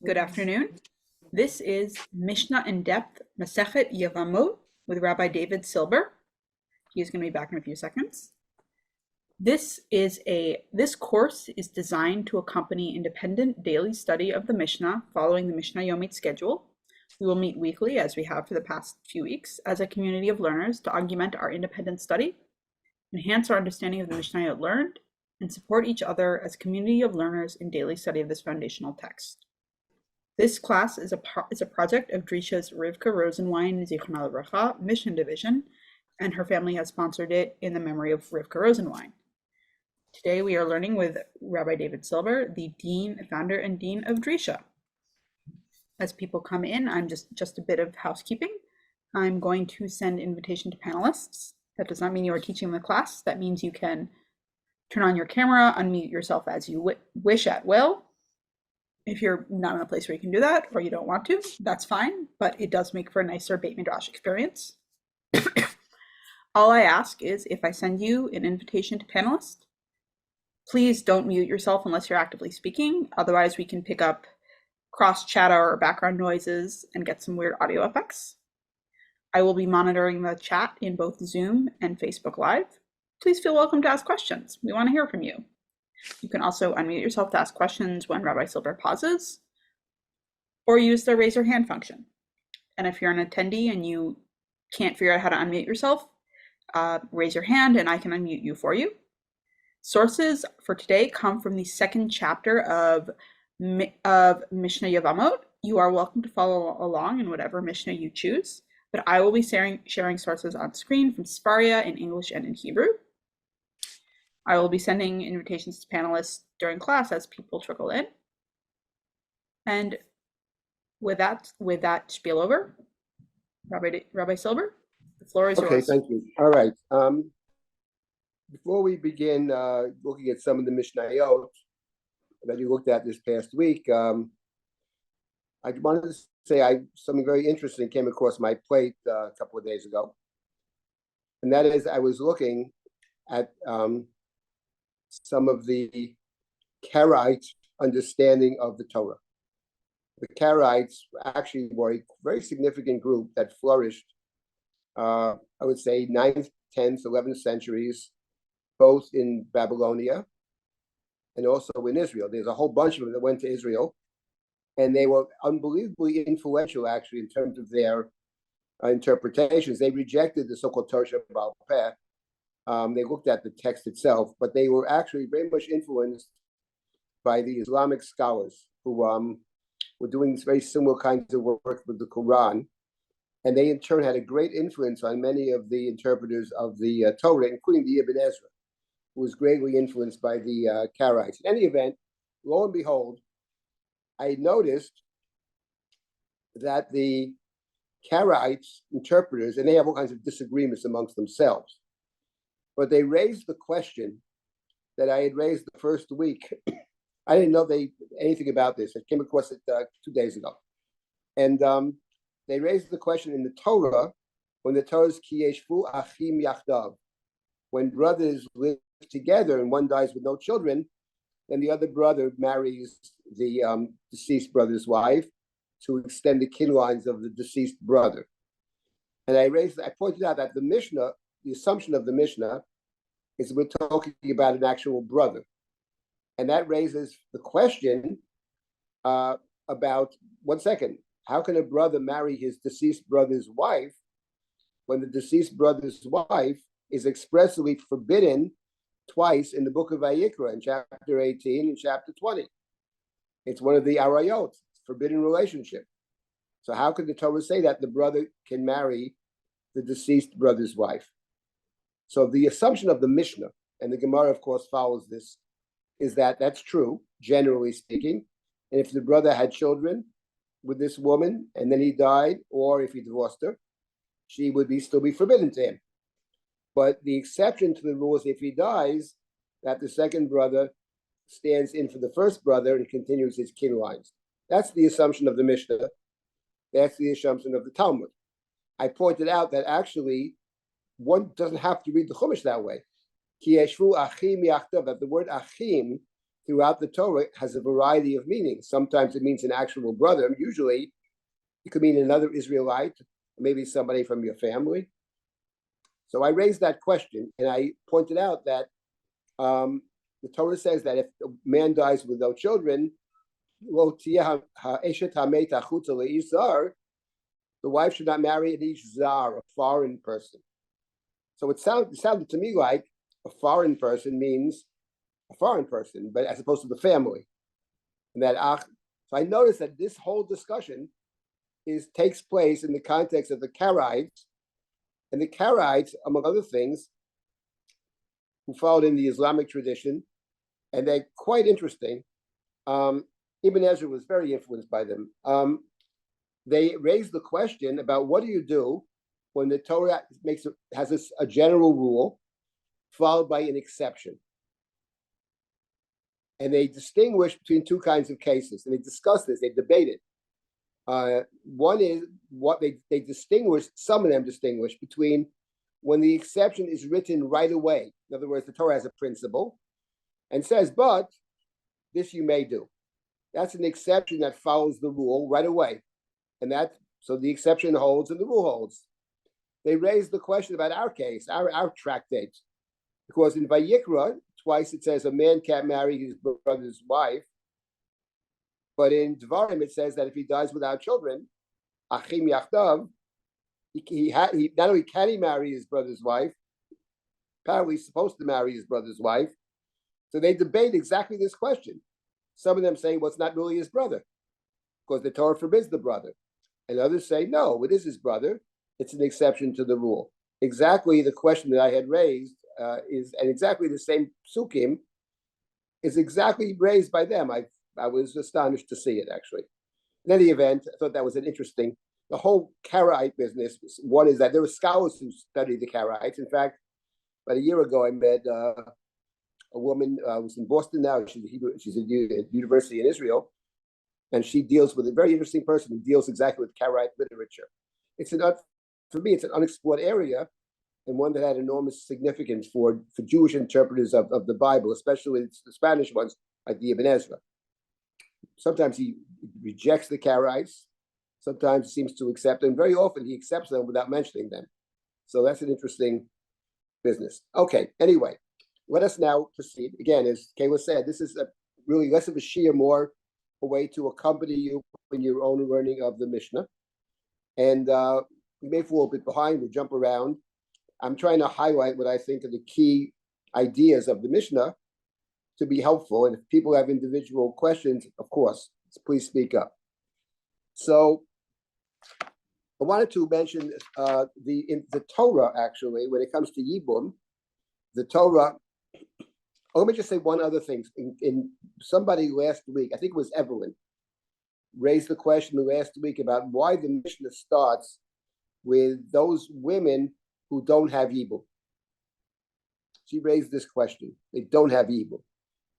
Good afternoon. This is Mishnah in Depth, Masechet Yevamot with Rabbi David Silber. He's going to be back in a few seconds. This course is designed to accompany independent daily study of the Mishnah following the Mishnah Yomit schedule. We will meet weekly, as we have for the past few weeks, as a community of learners to augment our independent study, enhance our understanding of the mishnayot learned, and support each other as a community of learners in daily study of this foundational text. This class is a project of Drisha's Rifka Rosenwein Zichronah Livracha, Mishnah Division, and her family has sponsored it in the memory of Rifka Rosenwein. Today we are learning with Rabbi David Silber, the founder and dean of Drisha. As people come in, I'm just a bit of housekeeping. I'm going to send invitation to panelists. That does not mean you are teaching the class. That means you can turn on your camera, unmute yourself as you wish at will. If you're not in a place where you can do that, or you don't want to, that's fine, but it does make for a nicer Beit Midrash experience. All I ask is, if I send you an invitation to panelists, please don't mute yourself unless you're actively speaking. Otherwise, we can pick up cross chatter or background noises and get some weird audio effects. I will be monitoring the chat in both Zoom and Facebook Live. Please feel welcome to ask questions. We want to hear from you. You can also unmute yourself to ask questions when Rabbi Silber pauses, or use the raise your hand function. And if you're an attendee and you can't figure out how to unmute yourself, raise your hand and I can unmute you for you. Sources for today come from the second chapter of Mishnah Yevamot. You are welcome to follow along in whatever Mishnah you choose, but I will be sharing sources on screen from Sefaria in English and in Hebrew. I will be sending invitations to panelists during class as people trickle in. And with that spiel over, Rabbi Silber, the floor is yours. Okay, thank you. All right. Before we begin looking at some of the mishnayot that you looked at this past week, I wanted to say something very interesting came across my plate a couple of days ago. And that is, I was looking at some of the Karite understanding of the Torah. The Karaites actually were a very significant group that flourished, I would say, 9th, 10th, 11th centuries, both in Babylonia and also in Israel. There's a whole bunch of them that went to Israel, and they were unbelievably influential, actually, in terms of their interpretations. They rejected the so-called Torah Sheba'al Peh. They looked at the text itself, but they were actually very much influenced by the Islamic scholars who were doing very similar kinds of work with the Quran. And they, in turn, had a great influence on many of the interpreters of the Torah, including the Ibn Ezra, who was greatly influenced by the Karaites. In any event, lo and behold, I noticed that the Karaites interpreters, and they have all kinds of disagreements amongst themselves, but they raised the question that I had raised the first week. I didn't know anything about this. I came across it 2 days ago. And they raised the question in the Torah, when the Torah is Ki yeshvu achim yachdav, when brothers live together and one dies with no children, then the other brother marries the deceased brother's wife to extend the kin lines of the deceased brother. And I pointed out that the Mishnah, the assumption of the Mishnah, is we're talking about an actual brother. And that raises the question about, one second, how can a brother marry his deceased brother's wife when the deceased brother's wife is expressly forbidden twice in the book of Vayikra, in chapter 18 and chapter 20? It's one of the arayot, forbidden relationship. So how could the Torah say that the brother can marry the deceased brother's wife? So the assumption of the Mishnah, and the Gemara, of course, follows this, is that that's true, generally speaking. And if the brother had children with this woman, and then he died, or if he divorced her, she would still be forbidden to him. But the exception to the rule is if he dies, that the second brother stands in for the first brother and continues his kin lines. That's the assumption of the Mishnah. That's the assumption of the Talmud. I pointed out that actually one doesn't have to read the Chumash that way. Ki yeshvu achim yachdav, that the word achim throughout the Torah has a variety of meanings. Sometimes it means an actual brother. Usually it could mean another Israelite, maybe somebody from your family. So I raised that question, and I pointed out that the Torah says that if a man dies with no children, the wife should not marry an ish zar, a foreign person. So it sounded to me like a foreign person means a foreign person, but as opposed to the family. And that so I noticed that this whole discussion takes place in the context of the Karaites, and the Karaites, among other things, who followed in the Islamic tradition, and they're quite interesting. Ibn Ezra was very influenced by them. They raised the question about what do you do when the Torah has a general rule followed by an exception. And they distinguish between two kinds of cases, and they discuss this, they debate it. One is what they distinguish, some of them distinguish between when the exception is written right away. In other words, the Torah has a principle and says, but this you may do. That's an exception that follows the rule right away. And so the exception holds and the rule holds. They raised the question about our case, our tractate, because in Vayikra, twice it says a man can't marry his brother's wife. But in Dvarim, it says that if he dies without children, Achim Yachdav, he not only can he marry his brother's wife, apparently he's supposed to marry his brother's wife. So they debate exactly this question. Some of them say, well, it's not really his brother, because the Torah forbids the brother. And others say, no, it is his brother. It's an exception to the rule. Exactly the question that I had raised and exactly the same psukim is exactly raised by them. I was astonished to see it, actually. In any event, I thought that was an interesting, the whole Karaite business. One is that there were scholars who studied the Karaites. In fact, about a year ago, I met a woman who's in Boston now. She's at a university in Israel, and she deals with a very interesting person who deals exactly with Karaite literature. For me, it's an unexplored area, and one that had enormous significance for Jewish interpreters of the Bible, especially the Spanish ones, like the Ibn Ezra. Sometimes he rejects the Karaites, sometimes he seems to accept them. Very often he accepts them without mentioning them. So that's an interesting business. Okay, anyway, let us now proceed. Again, as Kayla said, this is really less of a shiur, more a way to accompany you in your own learning of the Mishnah. And we may fall a bit behind, we'll jump around. I'm trying to highlight what I think are the key ideas of the Mishnah to be helpful. And if people have individual questions, of course, please speak up. So I wanted to mention the Torah, actually, when it comes to Yibum, the Torah. Let me just say one other thing. In somebody last week, I think it was Evelyn, raised the question last week about why the Mishnah starts with those women who don't have Yibum. She raised this question. They don't have Yibum.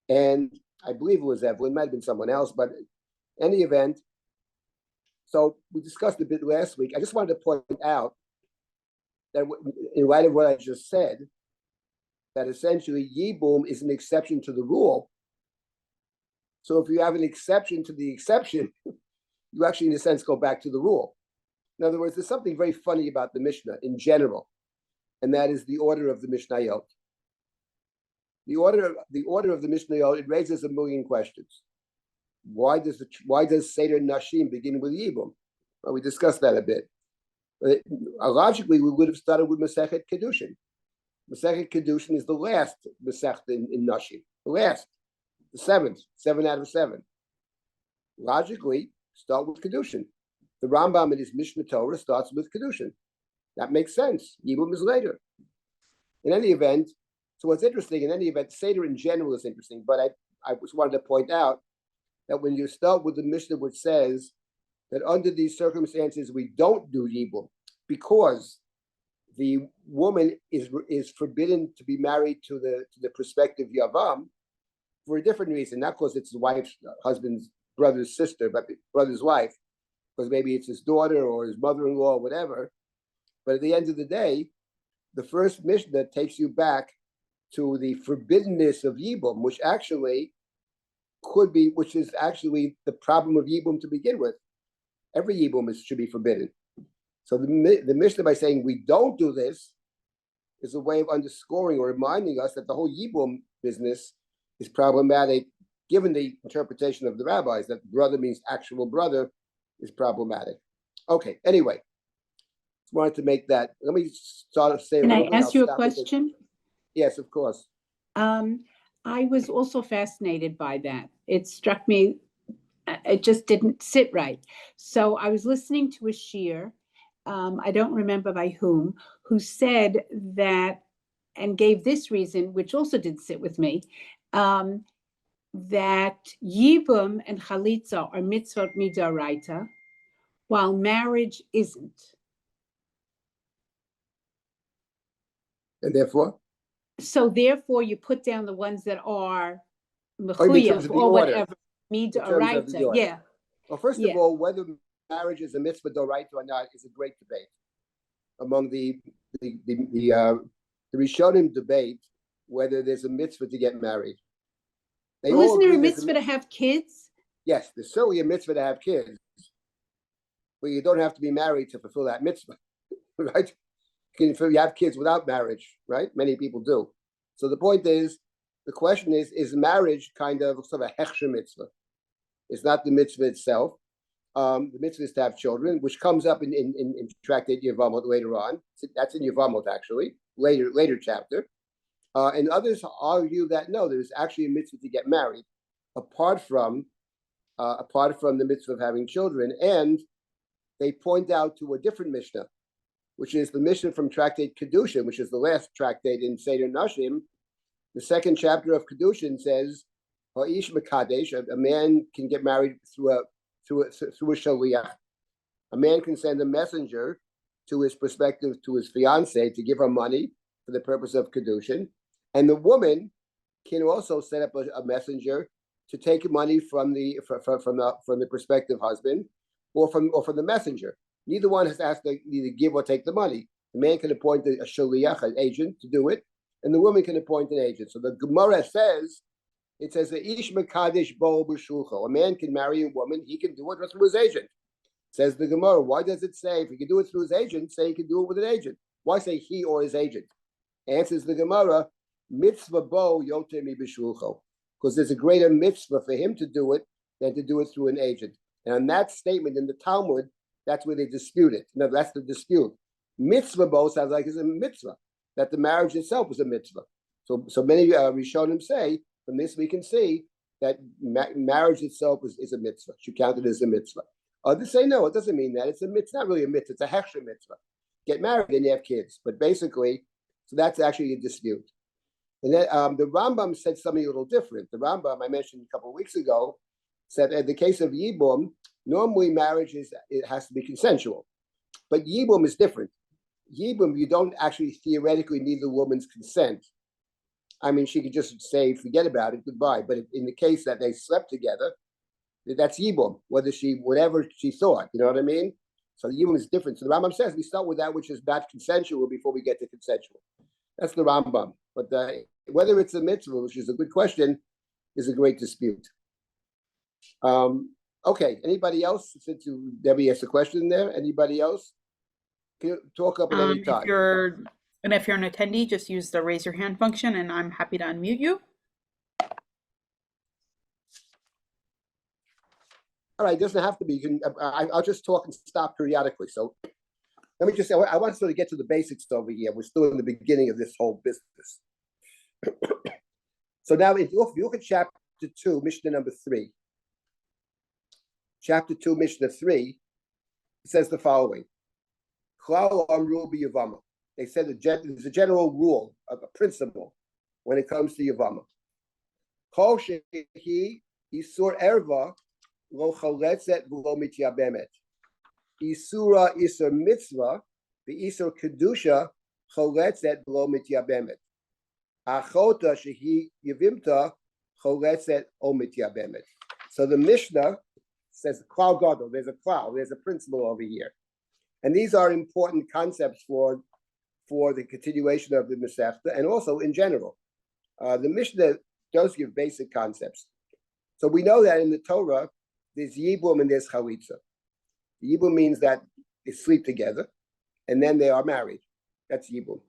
And I believe it was Evelyn, might have been someone else, but in any event, so we discussed a bit last week. I just wanted to point out that in light of what I just said, that essentially Yibum is an exception to the rule. So if you have an exception to the exception, you actually, in a sense, go back to the rule. In other words, there's something very funny about the Mishnah in general, and that is the order of the mishnayot. The order of the mishnayot, it raises a million questions. Why does Seder Nashim begin with Yibum? Well, we discussed that a bit. But logically, we would have started with Masechet Kedushin. Masechet Kedushin is the last Masechet in Nashim, the last, the seventh, 7 out of 7. Logically, start with Kedushin. The Rambam in his Mishnah Torah starts with Kedushin. That makes sense. Yibum is later. In any event, so what's interesting, in any event, Seder in general is interesting, but I just wanted to point out that when you start with the Mishnah which says that under these circumstances we don't do Yibum because the woman is forbidden to be married to the prospective Yavam for a different reason, not because it's his wife's husband's brother's sister, but brother's wife, because maybe it's his daughter or his mother-in-law or whatever. But at the end of the day, the first Mishnah takes you back to the forbiddenness of Yibum, which actually could be, which is actually the problem of Yibum to begin with. Every Yibum should be forbidden. So the Mishnah, by saying we don't do this, is a way of underscoring or reminding us that the whole Yibum business is problematic, given the interpretation of the rabbis that brother means actual brother is problematic. Okay, anyway, just wanted to make that. Let me start say. Can I ask you a question? Yes, of course. I was also fascinated by that. It struck me, it just didn't sit right. So I was listening to a shiur, I don't remember by whom, who said that, and gave this reason, which also didn't sit with me, that Yibum and Chalitza are mitzvot midaraita, while marriage isn't. And therefore? So therefore, you put down the ones that are mechuyev or whatever, midaraita. Yeah. Well, first of all, whether marriage is a mitzvah doraita or not is a great debate among the Rishonim debate whether there's a mitzvah to get married. Well, isn't there a mitzvah to have kids? Yes, there's certainly a mitzvah to have kids, but you don't have to be married to fulfill that mitzvah, right? You have kids without marriage, right? Many people do. So the point is, the question is marriage kind of sort of a hechsher mitzvah? It's not the mitzvah itself. The mitzvah is to have children, which comes up in Tractate Yevamot later on. That's in Yevamot, actually, later chapter. And others argue that no, there's actually a mitzvah to get married, apart from the mitzvah of having children. And they point out to a different Mishnah, which is the Mishnah from Tractate Kedushin, which is the last tractate in Seder Nashim. The second chapter of Kedushin says, "Ha'ish mekadesh," a man can get married through a shaliach. A man can send a messenger to his fiancée to give her money for the purpose of Kedushin, and the woman can also set up a messenger to take money from the prospective husband or from the messenger. Neither one has to either give or take the money. The man can appoint a shaliach, an agent, to do it, and the woman can appoint an agent. So the Gemara says, it says, "Ish mekadesh bo b'shulcho." A man can marry a woman; he can do it through his agent. Says the Gemara. Why does it say if he can do it through his agent, say he can do it with an agent? Why say he or his agent? Answers the Gemara, "Mitzvah bo yoter mi b'shulcho," because there's a greater mitzvah for him to do it than to do it through an agent. And on that statement in the Talmud, that's where they dispute it. No, that's the dispute. Mitzvah bo sounds like it's a mitzvah, that the marriage itself is a mitzvah. So many Rishonim say, from this we can see that marriage itself is a mitzvah. Should count it as a mitzvah. Others say no, it doesn't mean that. It's not really a mitzvah. It's a hechsher mitzvah. Get married and you have kids. But basically, so that's actually a dispute. And then the Rambam said something a little different. The Rambam I mentioned a couple of weeks ago said in the case of Yibum, normally marriage it has to be consensual, but Yibum is different. Yibum, you don't actually theoretically need the woman's consent. I mean, she could just say, forget about it, goodbye. But in the case that they slept together, that's Yibum, whatever she thought, you know what I mean? So the Yibum is different. So the Rambam says we start with that which is not consensual before we get to consensual. That's the Rambam. But whether it's a mitzvah, which is a good question, is a great dispute. Okay, anybody else? Since Debbie asked a question there, anybody else? Can you talk up at any time? If you're an attendee, just use the raise your hand function and I'm happy to unmute you. All right, it doesn't have to be. I'll just talk and stop periodically. So let me just say, I want to sort of get to the basics over here. We're still in the beginning of this whole business. So now if you look at chapter 2, Mishnah number 3. Chapter 2, Mishnah 3, it says the following. They said there's a general rule, a principle, when it comes to Yevamot. Kol shehi isur erva lo chaletzet v'lo mityabemet. Isura isur mitzvah v'isur kedusha chaletzet v'lo mityabemet. Achota shehi yevimta chaletzet o mityabemet. So the Mishnah says klal gadol. There's a principle over here, and these are important concepts for the continuation of the Masechet and also in general. The Mishnah does give basic concepts. So we know that in the Torah, there's Yibum and there's Chalitza. Yibum means that they sleep together, and then they are married. That's Yibum.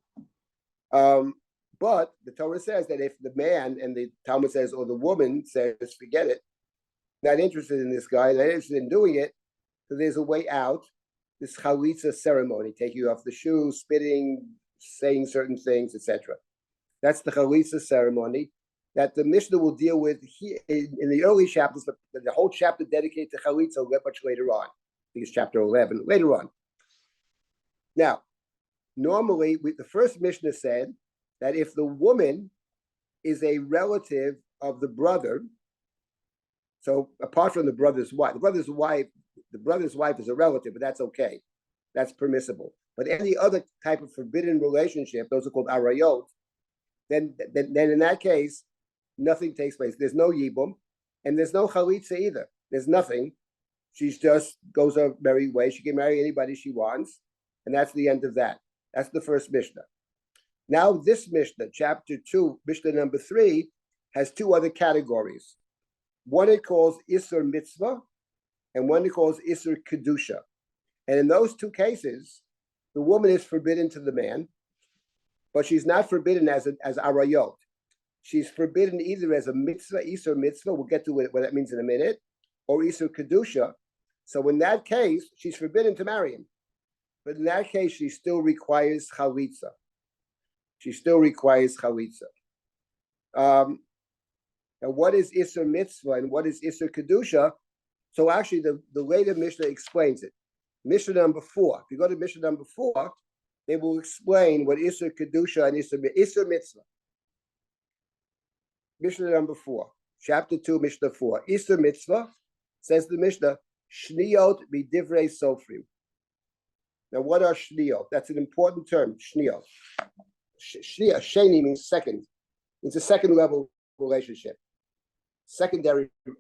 But the Torah says that if the man, and the Talmud says, or the woman says, forget it, not interested in this guy, not interested in doing it, so there's a way out. This Chalitza ceremony, taking off the shoes, spitting, saying certain things, etc. That's the Chalitza ceremony that the Mishnah will deal with here in the early chapters, but the whole chapter dedicated to Chalitza much later on. I think it's chapter 11, later on. Now, normally, the first Mishnah said that if the woman is a relative of the brother, so apart from the brother's wife, the brother's wife is a relative, but that's okay. That's permissible. But any other type of forbidden relationship, those are called arayot, then in that case, nothing takes place. There's no yibum, and there's no chalitza either. There's nothing. She just goes her merry way. She can marry anybody she wants, and that's the end of that. That's the first Mishnah. Now this Mishnah, chapter 2, Mishnah number 3, has two other categories. One it calls Isur Mitzvah, and one it calls Isur Kedusha. And in those two cases, the woman is forbidden to the man, but she's not forbidden as arayot. She's forbidden either as a mitzvah, Isur Mitzvah, we'll get to what that means in a minute, or Isur Kedusha. So in that case, she's forbidden to marry him. But in that case, she still requires chalitza. She still requires chalitza. And what is Isur Mitzvah and what is Isur Kedusha? So actually, the later Mishnah explains it. Mishnah number 4. If you go to Mishnah number 4, they will explain what Isur Kedusha and Isur Mitzvah. Mishnah number 4, chapter 2, Mishnah 4. Isur Mitzvah, says the Mishnah, Shniyot b'divrei sofrim. Now, what are shniyot? That's an important term, shniyot. Sheni means second. It's a second level relationship.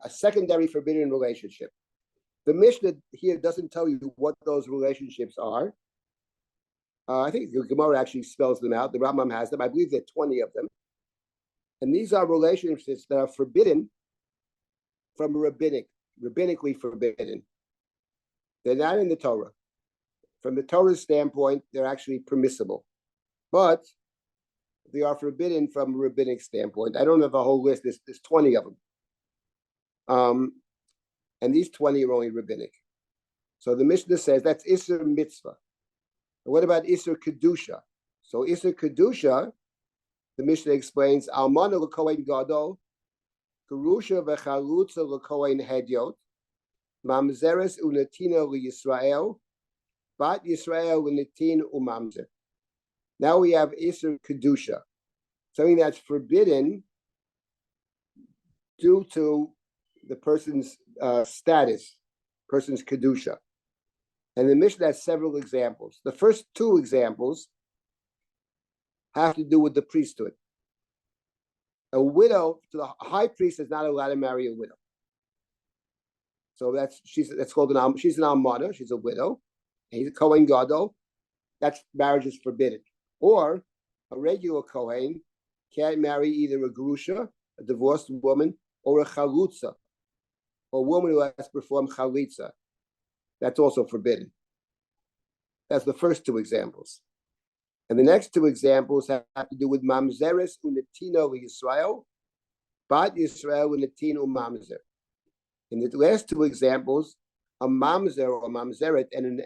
A secondary forbidden relationship. The Mishnah here doesn't tell you what those relationships are. I think the Gemara actually spells them out. The Rambam has them. I believe there are 20 of them. And these are relationships that are forbidden from rabbinically forbidden. They're not in the Torah. From the Torah's standpoint, they're actually permissible. But they are forbidden from a rabbinic standpoint. I don't have a whole list. There's 20 of them. And these 20 are only rabbinic. So the Mishnah says that's Isur Mitzvah. And what about Isur Kedusha? So Isur Kedusha, the Mishnah explains, Almana l'kohen gadol, Gerusha v'chalutza l'kohen hedyot, Mamzeres unatina l'Yisrael, Bat Yisrael unatin umamzer. Now we have Isur Kedusha, something that's forbidden due to the person's status, person's Kedusha. And the Mishnah has several examples. The first two examples have to do with the priesthood. A widow, the high priest is not allowed to marry a widow. So she's an almana, she's a widow. And he's a Kohen Gadol. That marriage is forbidden. Or a regular Kohen can't marry either a Gerusha, a divorced woman, or a Chalutza, or a woman who has performed Chalitza. That's also forbidden. That's the first two examples. And the next two examples have to do with Mamzeres Unetino Yisrael, Bat Yisrael Unetin Mamzer. In the last two examples, a Mamzer or Mamzeret and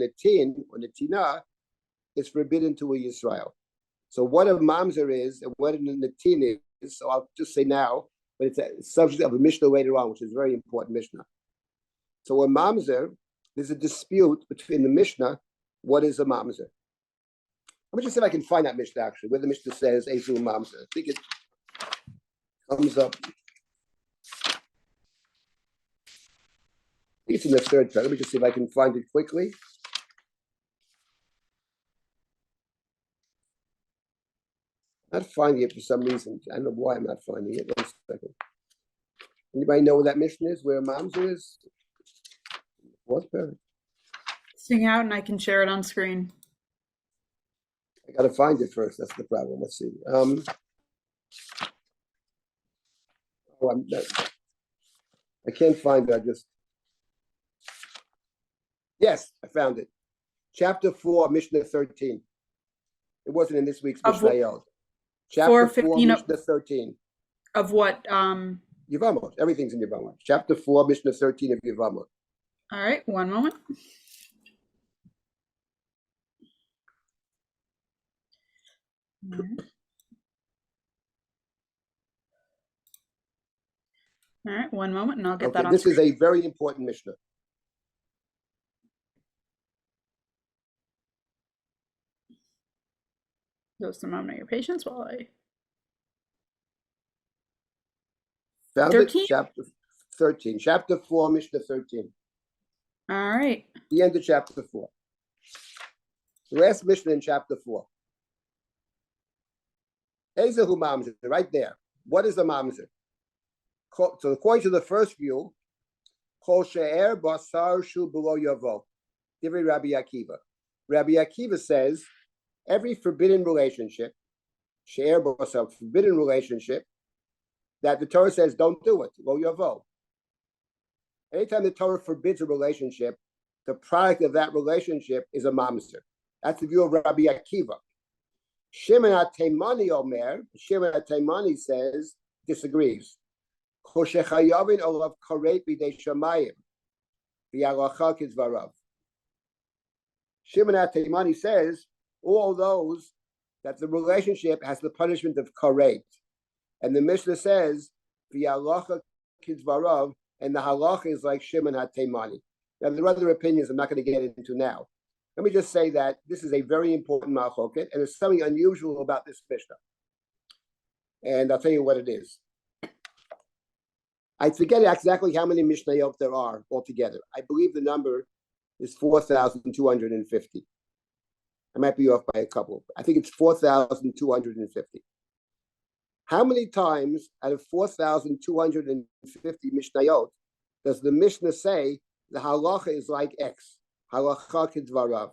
a tin or Netina is forbidden to a Yisrael. So what a Mamzer is and what a Netin is, so I'll just say now, but it's a subject of a Mishnah later on, which is a very important Mishnah. So a Mamzer, there's a dispute between the Mishnah, what is a Mamzer? Let me just see if I can find that Mishnah actually, where the Mishnah says Ezu Mamzer. I think it comes up. I think it's in the third part. Let me just see if I can find it quickly. Not finding it for some reason. I don't know why I'm not finding it. 1 second. Anybody know where that Mishnah is? Where Mamzer is? Fourth paragraph. Sing out and I can share it on screen. I got to find it first. That's the problem. Let's see. I can't find it. Yes, I found it. Chapter 4, Mishnah 13. It wasn't in this week's mishnayot. Chapter 4, Mishnah 13. Of what? Yevamot. Everything's in Yevamot. Chapter 4, Mishnah 13 of Yevamot. All right, one moment. All right, one moment, and I'll get that on This screen. is a very important Mishnah. Just a moment of your patience while I... Found 13? it? Chapter 13. Chapter 4, Mishnah 13. All right. The end of chapter 4. The last Mishnah in chapter 4. Ezehu mamzer, right there. What is a mamzer? So according to the first view, kol she'er basar shu below yavo. Divrei Rabbi Akiva. Rabbi Akiva says every forbidden relationship, she'er basar, forbidden relationship, that the Torah says don't do it, lo yavo. Anytime the Torah forbids a relationship, the product of that relationship is a mamzer. That's the view of Rabbi Akiva. Shimon HaTeimani Omer, Shimon HaTeimani says, disagrees. Shimon HaTeimani says, all those that the relationship has the punishment of karet. And the Mishnah says, v'yalacha kizvarav, and the halacha is like Shimon HaTeimani. Now, there are other opinions I'm not going to get into now. Let me just say that this is a very important machloket, and there's something unusual about this Mishnah. And I'll tell you what it is. I forget exactly how many mishnayot there are altogether. I believe the number is 4,250. I might be off by a couple. I think it's 4,250. How many times out of 4,250 mishnayot does the Mishnah say the halacha is like X? Halacha kidvarav.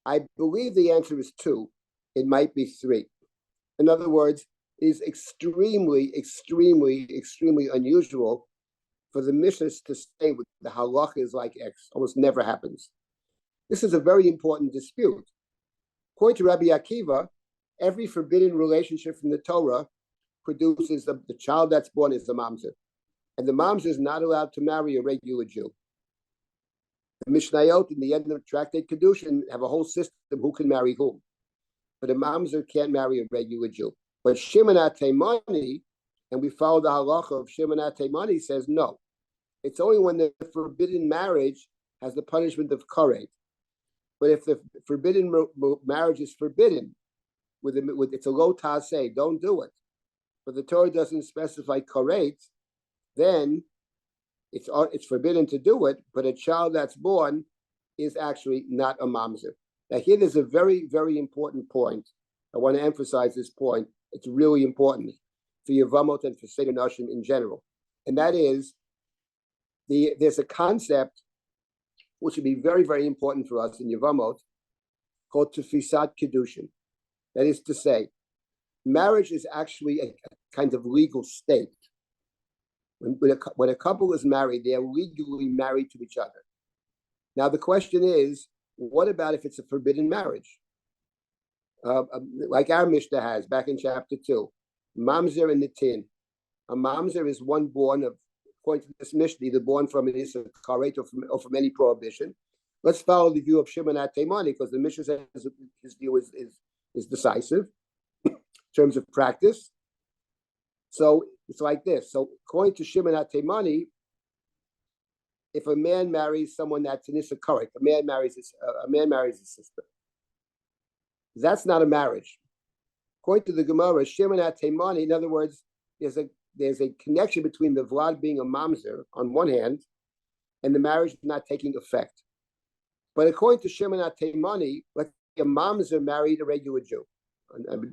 I believe the answer is 2. It might be 3. In other words, it is extremely, extremely, extremely unusual for the Mishnahs to say the halacha is like X. Almost never happens. This is a very important dispute. According to Rabbi Akiva, every forbidden relationship from the Torah produces the child that's born is the mamzer. And the mamzer is not allowed to marry a regular Jew. The mishnayot in the end of Tractate Kedushin have a whole system who can marry whom. But a mamzer can't marry a regular Jew. But Shimon HaTeimani, and we follow the halacha of Shimon HaTeimani, says no. It's only when the forbidden marriage has the punishment of karet. But if the forbidden marriage is forbidden, with it's a lo taseh, don't do it. But the Torah doesn't specify karet, then it's forbidden to do it, but a child that's born is actually not a mamzer. Now here there's a very, very important point. I want to emphasize this point. It's really important for Yevamot and for Seder Nashim in general. And that is, there's a concept which would be very, very important for us in Yevamot called Tefisat Kedushin. That is to say, marriage is actually a kind of legal state. When a couple is married, they are legally married to each other. Now, the question is, what about if it's a forbidden marriage? Like our Mishnah has back in chapter 2, mamzer and nitin. A mamzer is one born of, according to this Mishnah, either born from an issa karet or from any prohibition. Let's follow the view of Shimon HaTeimani because the Mishnah says his view is decisive in terms of practice. So it's like this. So according to Shimon HaTeimani, if a man marries someone that's an issa karet, a man marries his sister. That's not a marriage. According to the Gemara, Shimon HaTeimani, in other words, there's a connection between the Vlad being a mamzer on one hand and the marriage not taking effect. But according to Shimon HaTeimani, let's say a mamzer married a regular Jew, and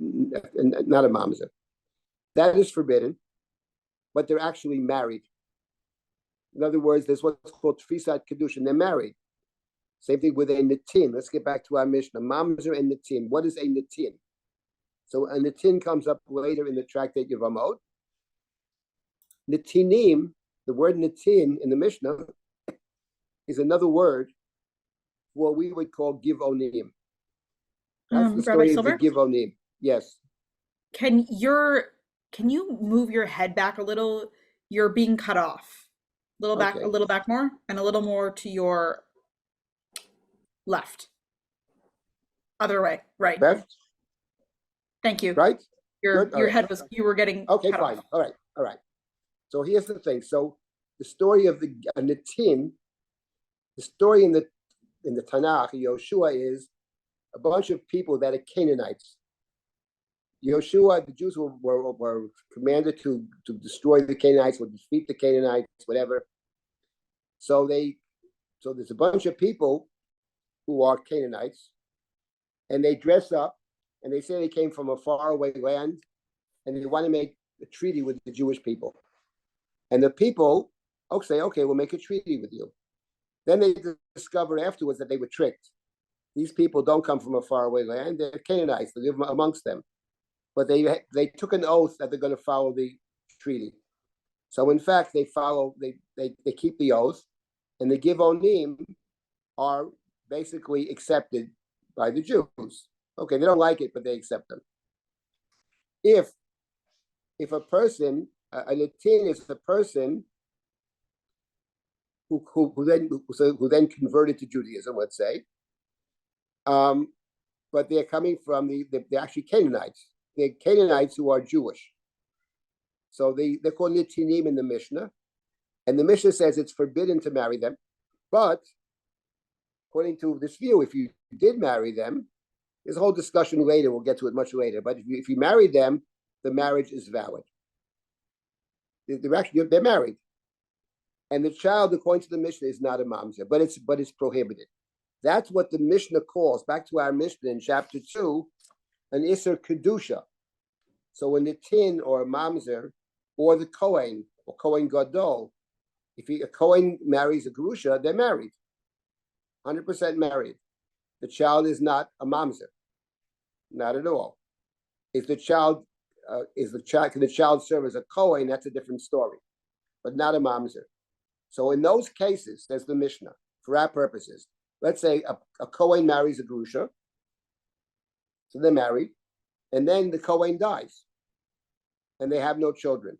not a mamzer. That is forbidden, but they're actually married. In other words, there's what's called Tfisat Kedushin. They're married. Same thing with a nitin. Let's get back to our Mishnah. Mamzer and nitin. What is a nitin? So a nitin comes up later in the Tractate Yevamot. Nitinim the word netin in the Mishnah is another word for what we would call give onim. That's the Rabbi story of the Silber, give onim. Yes. can you move your head back a little? You're being cut off. Okay. A little back more, and a little more to your left. Other way, right. Left, Thank you. right? Good. All Your right. head was, you were getting Okay, cut fine. off. All right. So here's the thing. So the story of the netin, the story in the Tanakh, Yoshua, is a bunch of people that are Canaanites. Yoshua, the Jews were commanded to destroy the Canaanites, or defeat the Canaanites, whatever. So there's a bunch of people who are Canaanites, and they dress up, and they say they came from a faraway land, and they want to make a treaty with the Jewish people. And the people say, okay, we'll make a treaty with you. Then they discover afterwards that they were tricked. These people don't come from a faraway land. They're Canaanites. They live amongst them. But they took an oath that they're going to follow the treaty. So in fact, they keep the oath, and the give onim are basically accepted by the Jews. Okay, they don't like it, but they accept them. If a person, a netin is a person who then converted to Judaism, let's say, but they're coming from they're actually Canaanites. They're Canaanites who are Jewish. So they're called netinim in the Mishnah, and the Mishnah says it's forbidden to marry them. But according to this view, if you did marry them, there's a whole discussion later. We'll get to it much later. But if you marry them, the marriage is valid. They're married, and the child, according to the Mishnah, is not a mamzer, but it's prohibited. That's what the Mishnah calls, back to our Mishnah in chapter 2, an iser kedusha. So a netin or a mamzer, or the kohen or kohen gadol, if a kohen marries a gerusha, they're married, 100% married. The child is not a mamzer, not at all. If the child can the child serve as a kohen? That's a different story, but not a mamzer. So in those cases, there's the Mishnah. For our purposes, let's say a kohen marries a gerusha, so they're married, and then the kohen dies, and they have no children,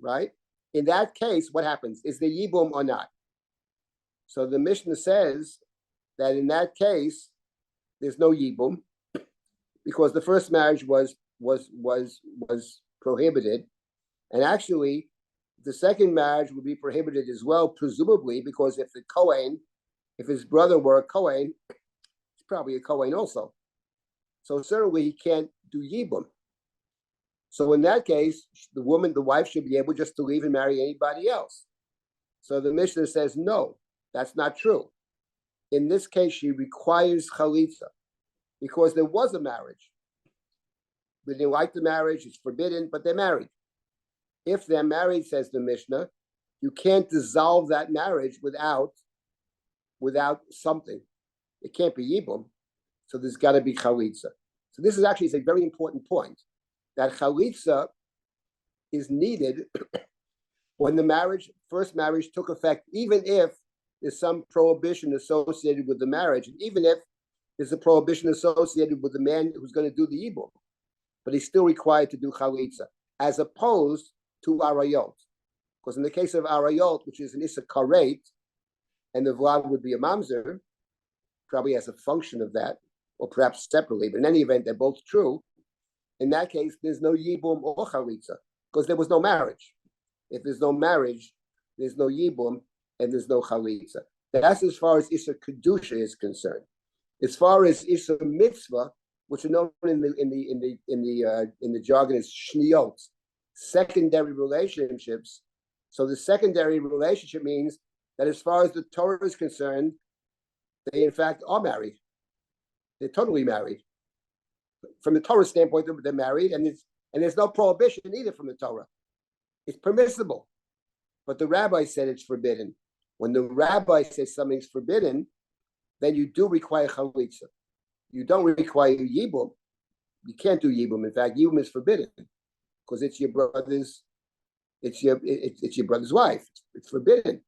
right? In that case, what happens? Is there yibum or not? So the Mishnah says that in that case, there's no yibum, because the first marriage was prohibited, and actually, the second marriage would be prohibited as well, presumably, because if the kohen, if his brother were a kohen, he's probably a kohen also. So certainly he can't do yibum. So in that case, the wife should be able just to leave and marry anybody else. So the Mishnah says, no, that's not true. In this case, she requires chalitza, because there was a marriage. They didn't like the marriage, it's forbidden, but they're married. If they're married, says the Mishnah, you can't dissolve that marriage without something. It can't be yibum, so there's got to be chalitza. So this is actually a very important point, that chalitza is needed when the first marriage took effect, even if there's some prohibition associated with the marriage, and even if there's a prohibition associated with the man who's going to do the yibum, but he's still required to do chalitza, as opposed to arayot. Because in the case of arayot, which is an issa karet, and the vlad would be a mamzer, probably as a function of that, or perhaps separately, but in any event, they're both true. In that case, there's no yibum or chalitza, because there was no marriage. If there's no marriage, there's no yibum, and there's no chalitza. That's as far as issa kedusha is concerned. As far as issa mitzvah, which are known in the jargon as mishnayot, secondary relationships. So the secondary relationship means that as far as the Torah is concerned, they in fact are married. They're totally married. From the Torah standpoint, they're married, and there's no prohibition either from the Torah. It's permissible, but the rabbi said it's forbidden. When the rabbi says something's forbidden, then you do require chalitza. You don't require yibum. You can't do yibum. In fact, yibum is forbidden because it's your brother's it's your brother's wife. It's forbidden,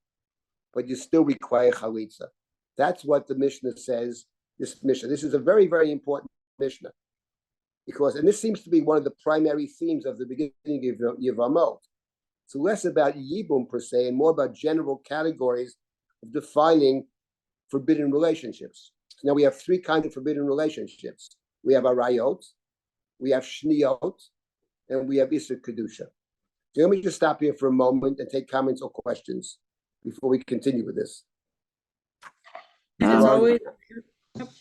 but you still require chalitza. That's what the Mishnah says. This is a very, very important Mishnah, because, and this seems to be one of the primary themes of the beginning of Yevamot. It's less about yibum per se and more about general categories of defining forbidden relationships. Now we have three kinds of forbidden relationships. We have arayot, we have shniyot, and we have isur kedusha. So let me just stop here for a moment and take comments or questions before we continue with this. And as always,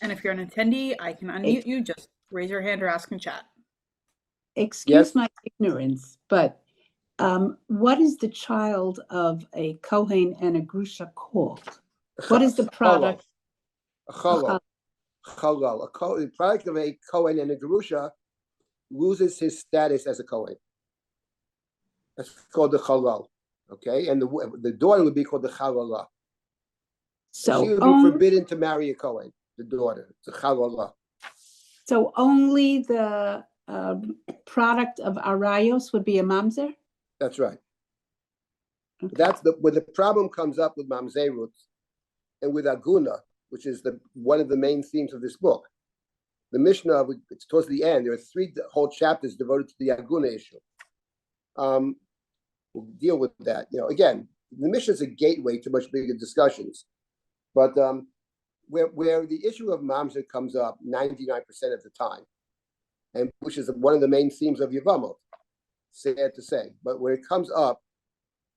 and if you're an attendee, I can unmute you. Just raise your hand or ask in chat. Excuse my ignorance, but what is the child of a Kohen and a Grusha called? What is the product? A chalal. The product of a Kohen and a Grusha loses his status as a Kohen. That's called the chalal. Okay, and the daughter would be called the chalalah. So she would be forbidden to marry a Kohen, the daughter. It's a chalalah. So only the product of arayos would be a mamzer? That's right. Okay. That's where the problem comes up with mamzerut and with aguna, which is one of the main themes of this book. The Mishnah, it's towards the end, there are 3 whole chapters devoted to the aguna issue. We'll deal with that. Again, the Mishnah is a gateway to much bigger discussions. But where the issue of mamzer comes up 99% of the time, and which is one of the main themes of Yevamot, sad to say, but where it comes up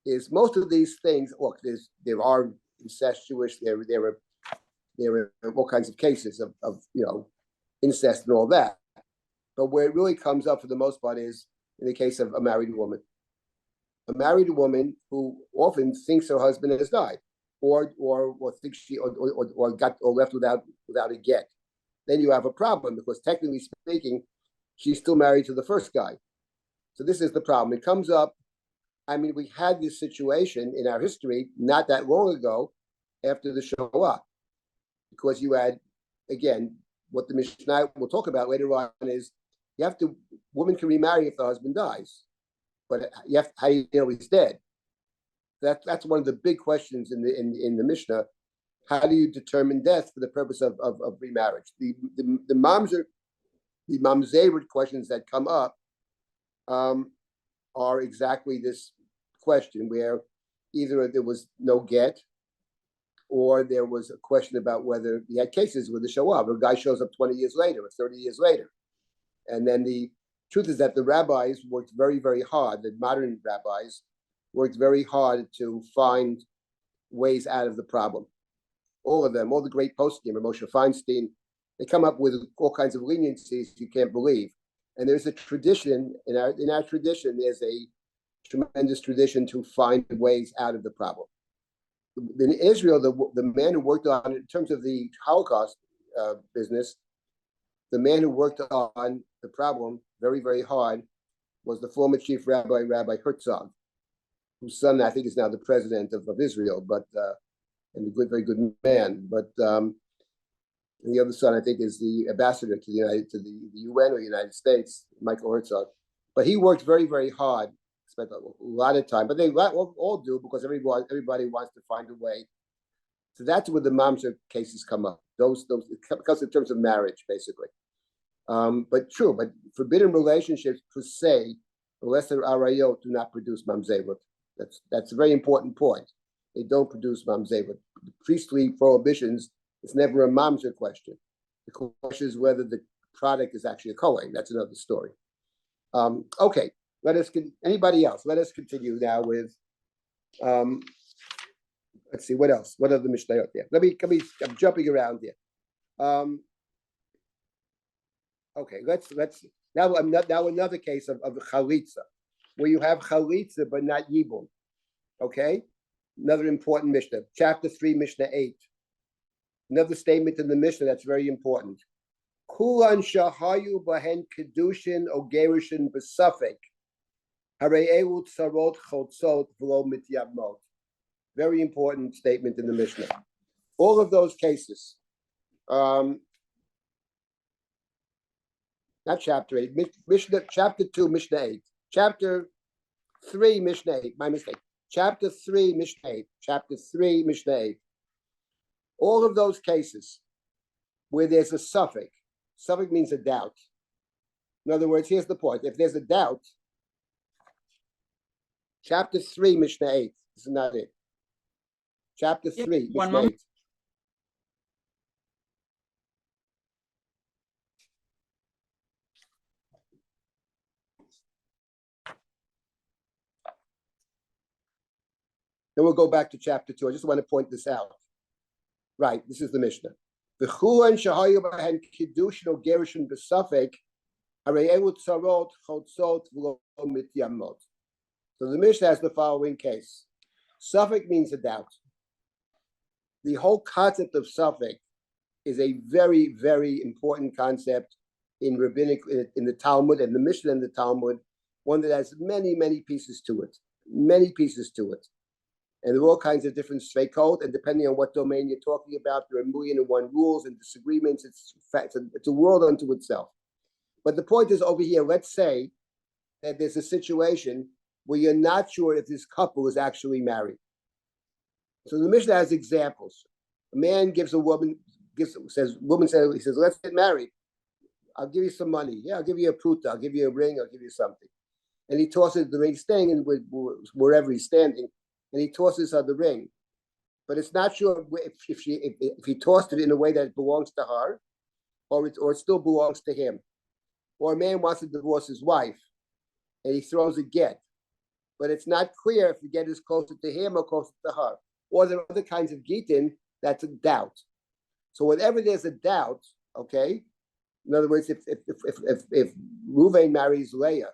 is most of these things. Look, there are incestuous. There are all kinds of cases of incest and all that. But where it really comes up for the most part is in the case of a married woman who often thinks her husband has died, or thinks she or left without a get. Then you have a problem, because technically speaking, she's still married to the first guy. So this is the problem. It comes up. I mean, we had this situation in our history not that long ago after the Shoah, because you had, again, what the Mishnah we'll talk about later on is woman can remarry if the husband dies, but how do you know he's dead? That's one of the big questions in the Mishnah. How do you determine death for the purpose of remarriage? The mamzerut questions that come up are exactly this question, where either there was no get, or there was a question about whether he had cases with the Shoah, where a guy shows up 20 years later or 30 years later. And then the truth is that the rabbis worked very, very hard, the modern rabbis worked very hard to find ways out of the problem. All of them, all the great poskim, Moshe Feinstein, they come up with all kinds of leniencies you can't believe. And there's a tradition, in our tradition, there's a tremendous tradition to find ways out of the problem. In Israel, the man who worked on, in terms of the Holocaust business, the man who worked on the problem very, very hard was the former chief rabbi, Rabbi Herzog, whose son I think is now the president of Israel, but and a very good man. But and the other son I think is the ambassador to the UN or the United States, Michael Herzog. But he worked very, very hard, spent a lot of time. But they all do, because everybody wants to find a way. So that's where the mamzer cases come up. Those because in terms of marriage, basically. But forbidden relationships per se, unless they're arayot, do not produce mamzerut. That's a very important point. They don't produce mamzerut. The priestly prohibitions, it's never a mamzer question. The question is whether the product is actually a kohen. That's another story. Okay, anybody else? Let us continue now with. Let's see what else. What other mishnayot there? I'm jumping around here. Okay, let's now another case of chalitza, where you have chalitza but not yibum. Okay, another important mishnah, chapter 3, Mishnah 8. Another statement in the Mishnah that's very important. Kulan shahayu bahen kedushin o gerushin besafek, harei elu tzarot chotzot v'lo mityabmot. Very important statement in the Mishnah. All of those cases, not chapter 8, Mishnah, chapter 2, Mishnah 8. Chapter 3, Mishnah 8, my mistake. Chapter 3, Mishnah 8. Chapter 3, Mishnah 8. All of those cases where there's a suffix means a doubt. In other words, here's the point. If there's a doubt, chapter 3, Mishnah 8. This is not it. Chapter 3, One Mishnah 8. Then we'll go back to chapter 2. I just want to point this out. Right, this is the Mishnah. The chulan shahayu b'hen kiddushin or gerushin b'safek harei elu tzarot chotzot v'lo mityamot. So the Mishnah has the following case. Suffix means a doubt. The whole concept of suffix is a very, very important concept in rabbinic, in the Talmud, and the Mishnah and the Talmud, one that has many, many pieces to it. Many pieces to it. And there are all kinds of different sveikot, and depending on what domain you're talking about, there are 1,000,001 rules and disagreements. It's a world unto itself. But the point is over here, let's say that there's a situation where you're not sure if this couple is actually married. So the Mishnah has examples. A man gives a woman, he says, let's get married. I'll give you some money. Yeah, I'll give you a pruta. I'll give you a ring. I'll give you something. And he tosses the ring, staying in wherever he's standing, and he tosses her the ring. But it's not sure if he tossed it in a way that it belongs to her, or it still belongs to him. Or a man wants to divorce his wife, and he throws a get. But it's not clear if the get is closer to him or closer to her. Or there are other kinds of gitin that's a doubt. So whenever there's a doubt, okay, in other words, if Ruvain marries Leah,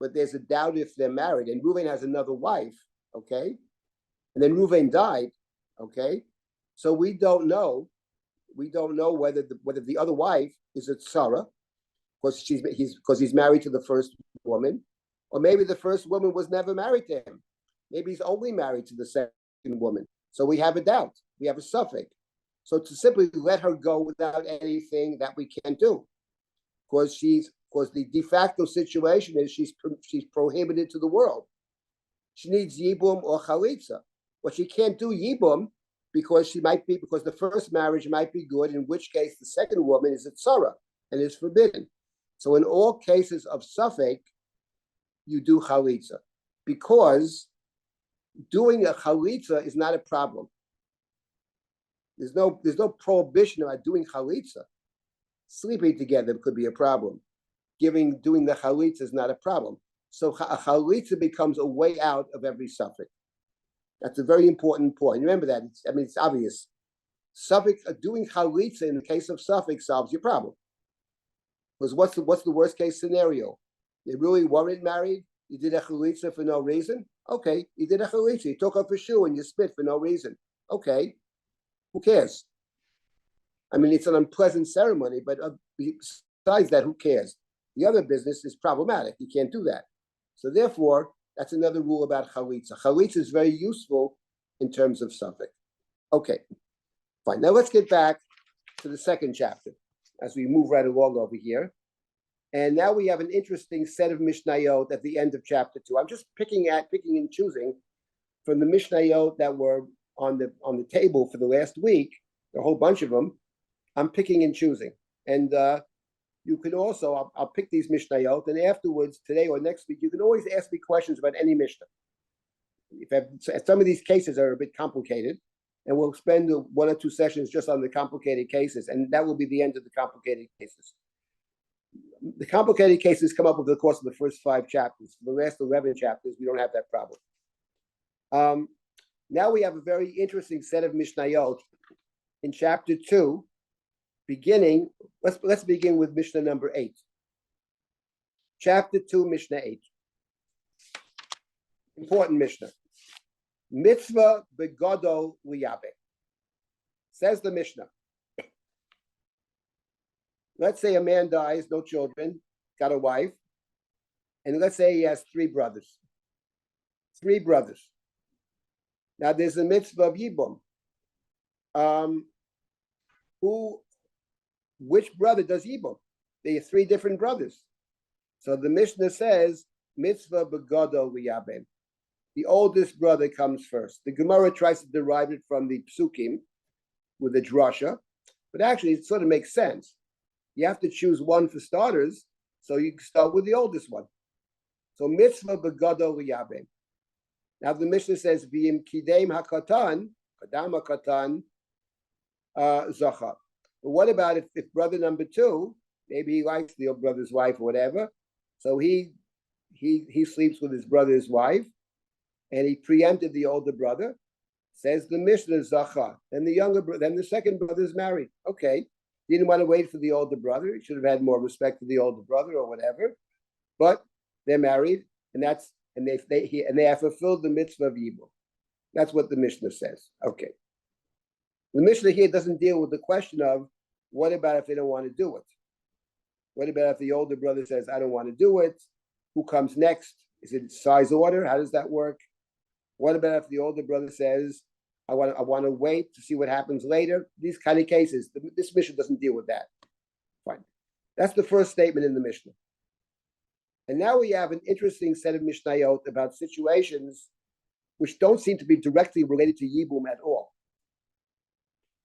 but there's a doubt if they're married, and Ruvain has another wife, okay, and then Ruvain died, okay, so we don't know whether the other wife is a tzara, because he's married to the first woman, or maybe the first woman was never married to him. Maybe he's only married to the second woman. So we have a doubt. We have a suffix. So to simply let her go without anything, that we can't do, because the de facto situation is she's prohibited to the world. She needs yibum or chalitza, but she can't do yibum because the first marriage might be good, in which case the second woman is a tzara and is forbidden. So in all cases of suffix, you do chalitza, because doing a chalitza is not a problem. There's no prohibition about doing chalitza. Sleeping together could be a problem. Doing the chalitza is not a problem. So a chalitza becomes a way out of every suffix. That's a very important point. Remember that. It's obvious. Suffix, doing chalitza in the case of suffix solves your problem. Because what's the worst case scenario? They really weren't married. You did a chalitza for no reason. Okay, you did a chalitza. You took off a shoe and you spit for no reason. Okay, who cares? It's an unpleasant ceremony, but besides that, who cares? The other business is problematic. You can't do that. So therefore, that's another rule about chalitza. Chalitza is very useful in terms of suffix. Okay, fine. Now let's get back to the second chapter as we move right along over here. And now we have an interesting set of mishnayot at the end of chapter 2. I'm just picking and choosing from the mishnayot that were on the table for the last week. There are a whole bunch of them. I'm picking and choosing. And you can also, I'll pick these mishnayot, and afterwards, today or next week, you can always ask me questions about any mishnah. Some of these cases are a bit complicated, and we'll spend 1 or 2 sessions just on the complicated cases, and that will be the end of the complicated cases. The complicated cases come up over the course of the first 5 chapters. For the last 11 chapters, we don't have that problem. Now we have a very interesting set of mishnayot in chapter 2, beginning. Let's begin with Mishnah number 8. Chapter 2, Mishnah 8. Important Mishnah. Mitzvah begodol liyabe. Says the Mishnah. Let's say a man dies, no children, got a wife, and let's say he has 3 brothers. 3 brothers. Now there's a mitzvah of yibum. Which brother does yibum? There are 3 different brothers. So the Mishnah says mitzvah begadol v'yabem. The oldest brother comes first. The Gemara tries to derive it from the psukim with the drasha, but actually it sort of makes sense. You have to choose one for starters, so you start with the oldest one. So mitzvah begadol v'yabem. Now the Mishnah says v'im kidem hakatan, kadam hakatan, zacha. But what about if brother number two, maybe he likes the brother's wife or whatever, so he sleeps with his brother's wife, and he preempted the older brother. Says the Mishnah zacha. Then the second brother is married. Okay, he didn't want to wait for the older brother. He should have had more respect for the older brother or whatever. But they're married, and they have fulfilled the mitzvah of yibum. That's what the Mishnah says. Okay. The Mishnah here doesn't deal with the question of what about if they don't want to do it? What about if the older brother says, I don't want to do it? Who comes next? Is it size order? How does that work? What about if the older brother says, I want to wait to see what happens later? These kind of cases, this Mishnah doesn't deal with that. Fine. That's the first statement in the Mishnah. And now we have an interesting set of mishnayot about situations which don't seem to be directly related to yibum at all.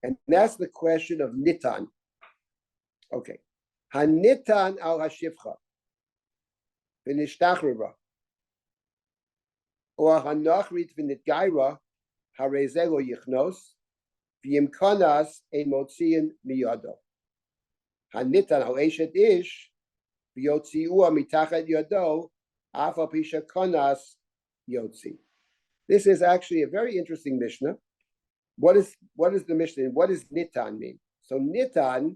And that's the question of nitan. Okay. Hanitan al hashivcha. V'nishtachrira. Or hanachrit v'nitgaira harezelo yichnos v'yimkanas ein motziin miyado. Hanitan al eshet ish v'yotziua mitachat yado af al pisha kanas yotzi. This is actually a very interesting Mishnah. What is the Mishnah? What does nitan mean? So nitan,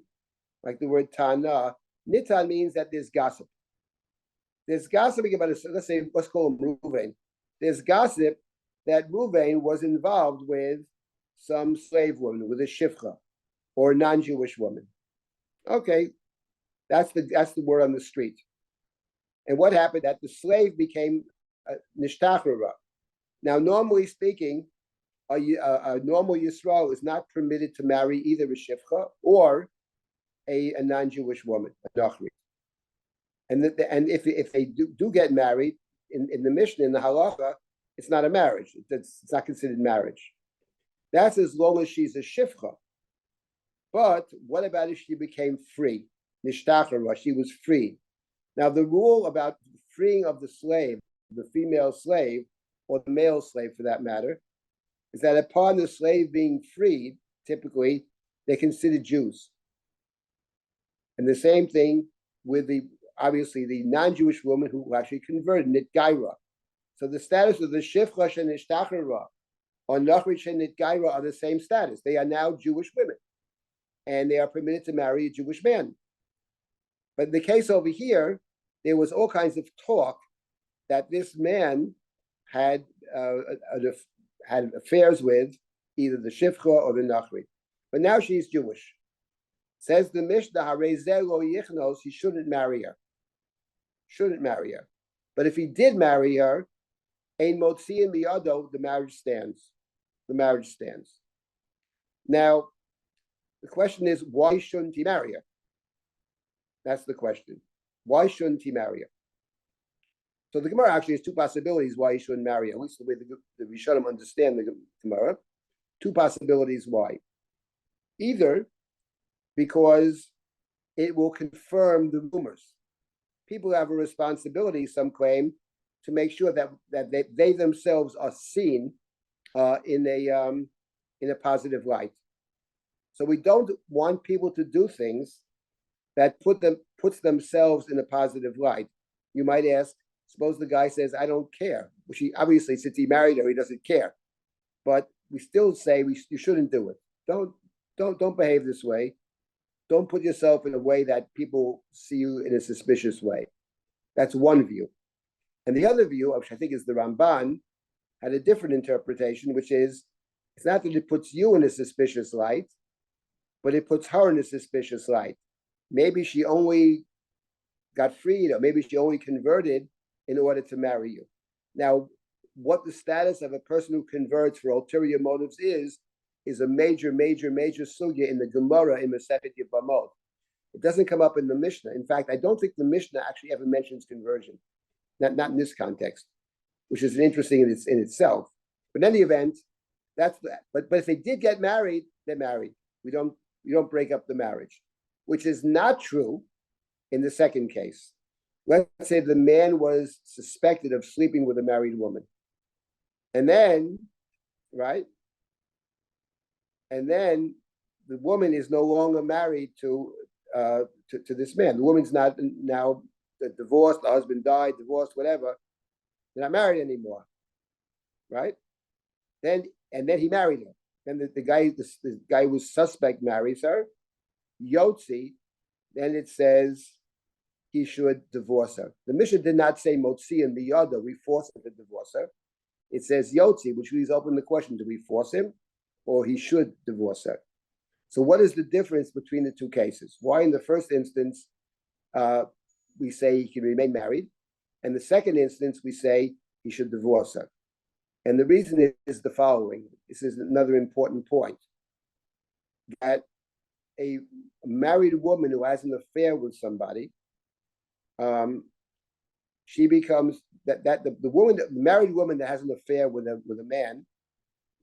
like the word tana, nitan means that there's gossip. There's gossiping about let's call him Ruvain. There's gossip that Ruvain was involved with some slave woman, with a shifcha, or a non-Jewish woman. Okay, that's the word on the street. And what happened? That the slave became nishtachrira. Now, normally speaking, a normal Yisrael is not permitted to marry either a shifcha or a non-Jewish woman, a nachri. And if they do get married in the Mishnah, in the halacha, it's not a marriage. It's not considered marriage. That's as long as she's a shifcha. But what about if she became free? Nishtachrira, she was free. Now the rule about freeing of the slave, the female slave, or the male slave for that matter, is that upon the slave being freed, typically, they're considered Jews. And the same thing with the non-Jewish woman who actually converted, Nitgaira. So the status of the Shifcha and Nishtachrira or Nachrit and Nitgaira are the same status. They are now Jewish women. And they are permitted to marry a Jewish man. But in the case over here, there was all kinds of talk that this man had affairs with either the Shifcha or the Nachri. But now she's Jewish. Says the Mishnah, Harezeh lo yichnos, he shouldn't marry her. Shouldn't marry her. But if he did marry her, ein motziin miyado, the marriage stands. The marriage stands. Now, the question is, why shouldn't he marry her? That's the question. Why shouldn't he marry her? So the Gemara actually has two possibilities why he shouldn't marry her, at least the way the Rishonim understand the Gemara. Two possibilities why. Either because it will confirm the rumors. People have a responsibility, some claim, to make sure that they themselves are seen in a positive light. So we don't want people to do things that puts themselves in a positive light. You might ask, suppose the guy says, I don't care. Which he obviously, since he married her, he doesn't care. But we still say you shouldn't do it. Don't behave this way. Don't put yourself in a way that people see you in a suspicious way. That's one view. And the other view, which I think is the Ramban, had a different interpretation, which is, it's not that it puts you in a suspicious light, but it puts her in a suspicious light. Maybe she only got freed, or maybe she only converted in order to marry you. Now, what the status of a person who converts for ulterior motives is a major sugya in the Gemara in Masechet Yevamot. It doesn't come up in the Mishnah. In fact, I don't think the Mishnah actually ever mentions conversion. not in this context, which is interesting in itself. But in any event, that's that. But if they did get married, they're married. You don't break up the marriage, which is not true in the second case. Let's say the man was suspected of sleeping with a married woman. And then, right? And then the woman is no longer married to this man. The woman's not now divorced, the husband died, divorced, whatever. They're not married anymore, right? And then he married her. Then the guy who's suspect marries her, Yotzi. Then it says he should divorce her. The Mishnah did not say Motzi and Miyada, we force him to divorce her. It says Yotzi, which leaves open the question: do we force him, or he should divorce her? So, what is the difference between the two cases? Why, in the first instance, we say he can remain married, and the second instance we say he should divorce her? And the reason is the following. This is another important point. That a married woman who has an affair with somebody, she becomes the married woman that has an affair with a man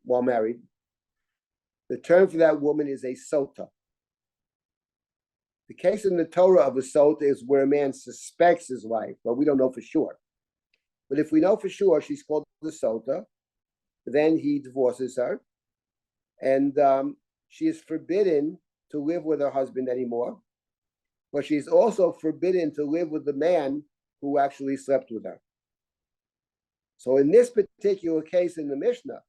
while married. The term for that woman is a sota. The case in the Torah of a sota is where a man suspects his wife, but we don't know for sure. But if we know for sure she's called the sota, then he divorces her, and she is forbidden to live with her husband anymore, but she's also forbidden to live with the man who actually slept with her. So in this particular case in the Mishnah,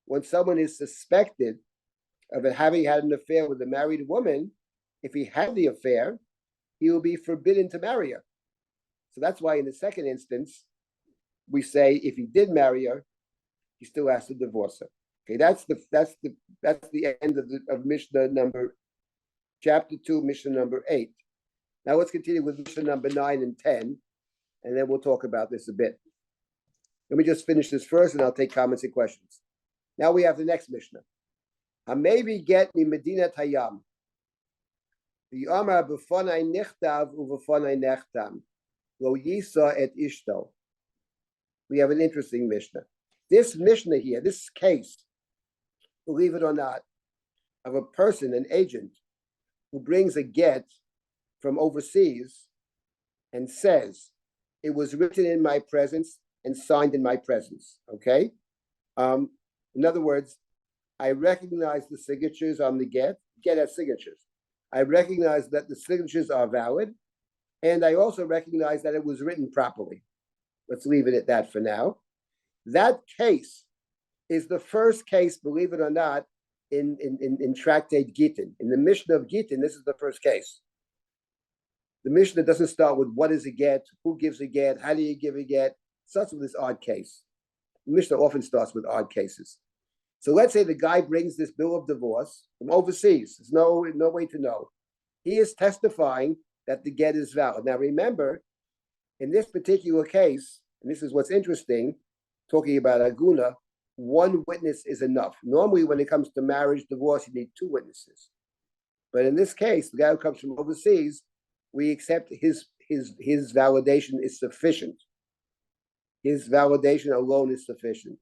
when someone is suspected of having had an affair with a married woman, if he had the affair, he will be forbidden to marry her. So that's why in the second instance, we say if he did marry her, he still has to divorce her. Okay, that's the end of Mishnah number, chapter 2, Mishnah number 8. Now let's continue with Mishnah number 9 and 10, and then we'll talk about this a bit. Let me just finish this first, and I'll take comments and questions. Now we have the next Mishnah. Hamayvi get mi Medinat Hayam. The Amar b'fonai nichtav u'b'fonai nechtam. Lo yisa et ishto. We have an interesting Mishnah. This Mishnah here, this case, believe it or not, of a person, an agent, who brings a get from overseas and says, it was written in my presence and signed in my presence, okay? In other words, I recognize the signatures on the get has signatures. I recognize that the signatures are valid, and I also recognize that it was written properly. Let's leave it at that for now. That case is the first case, believe it or not, in Tractate Gittin. In the Mishnah of Gittin, this is the first case. The Mishnah doesn't start with what is a get, who gives a get, how do you give a get. It starts with this odd case. The Mishnah often starts with odd cases. So let's say the guy brings this bill of divorce from overseas. There's no way to know. He is testifying that the get is valid. Now remember, in this particular case, and this is what's interesting, talking about aguna, one witness is enough. Normally, when it comes to marriage, divorce, you need two witnesses. But in this case, the guy who comes from overseas, we accept his validation is sufficient. His validation alone is sufficient.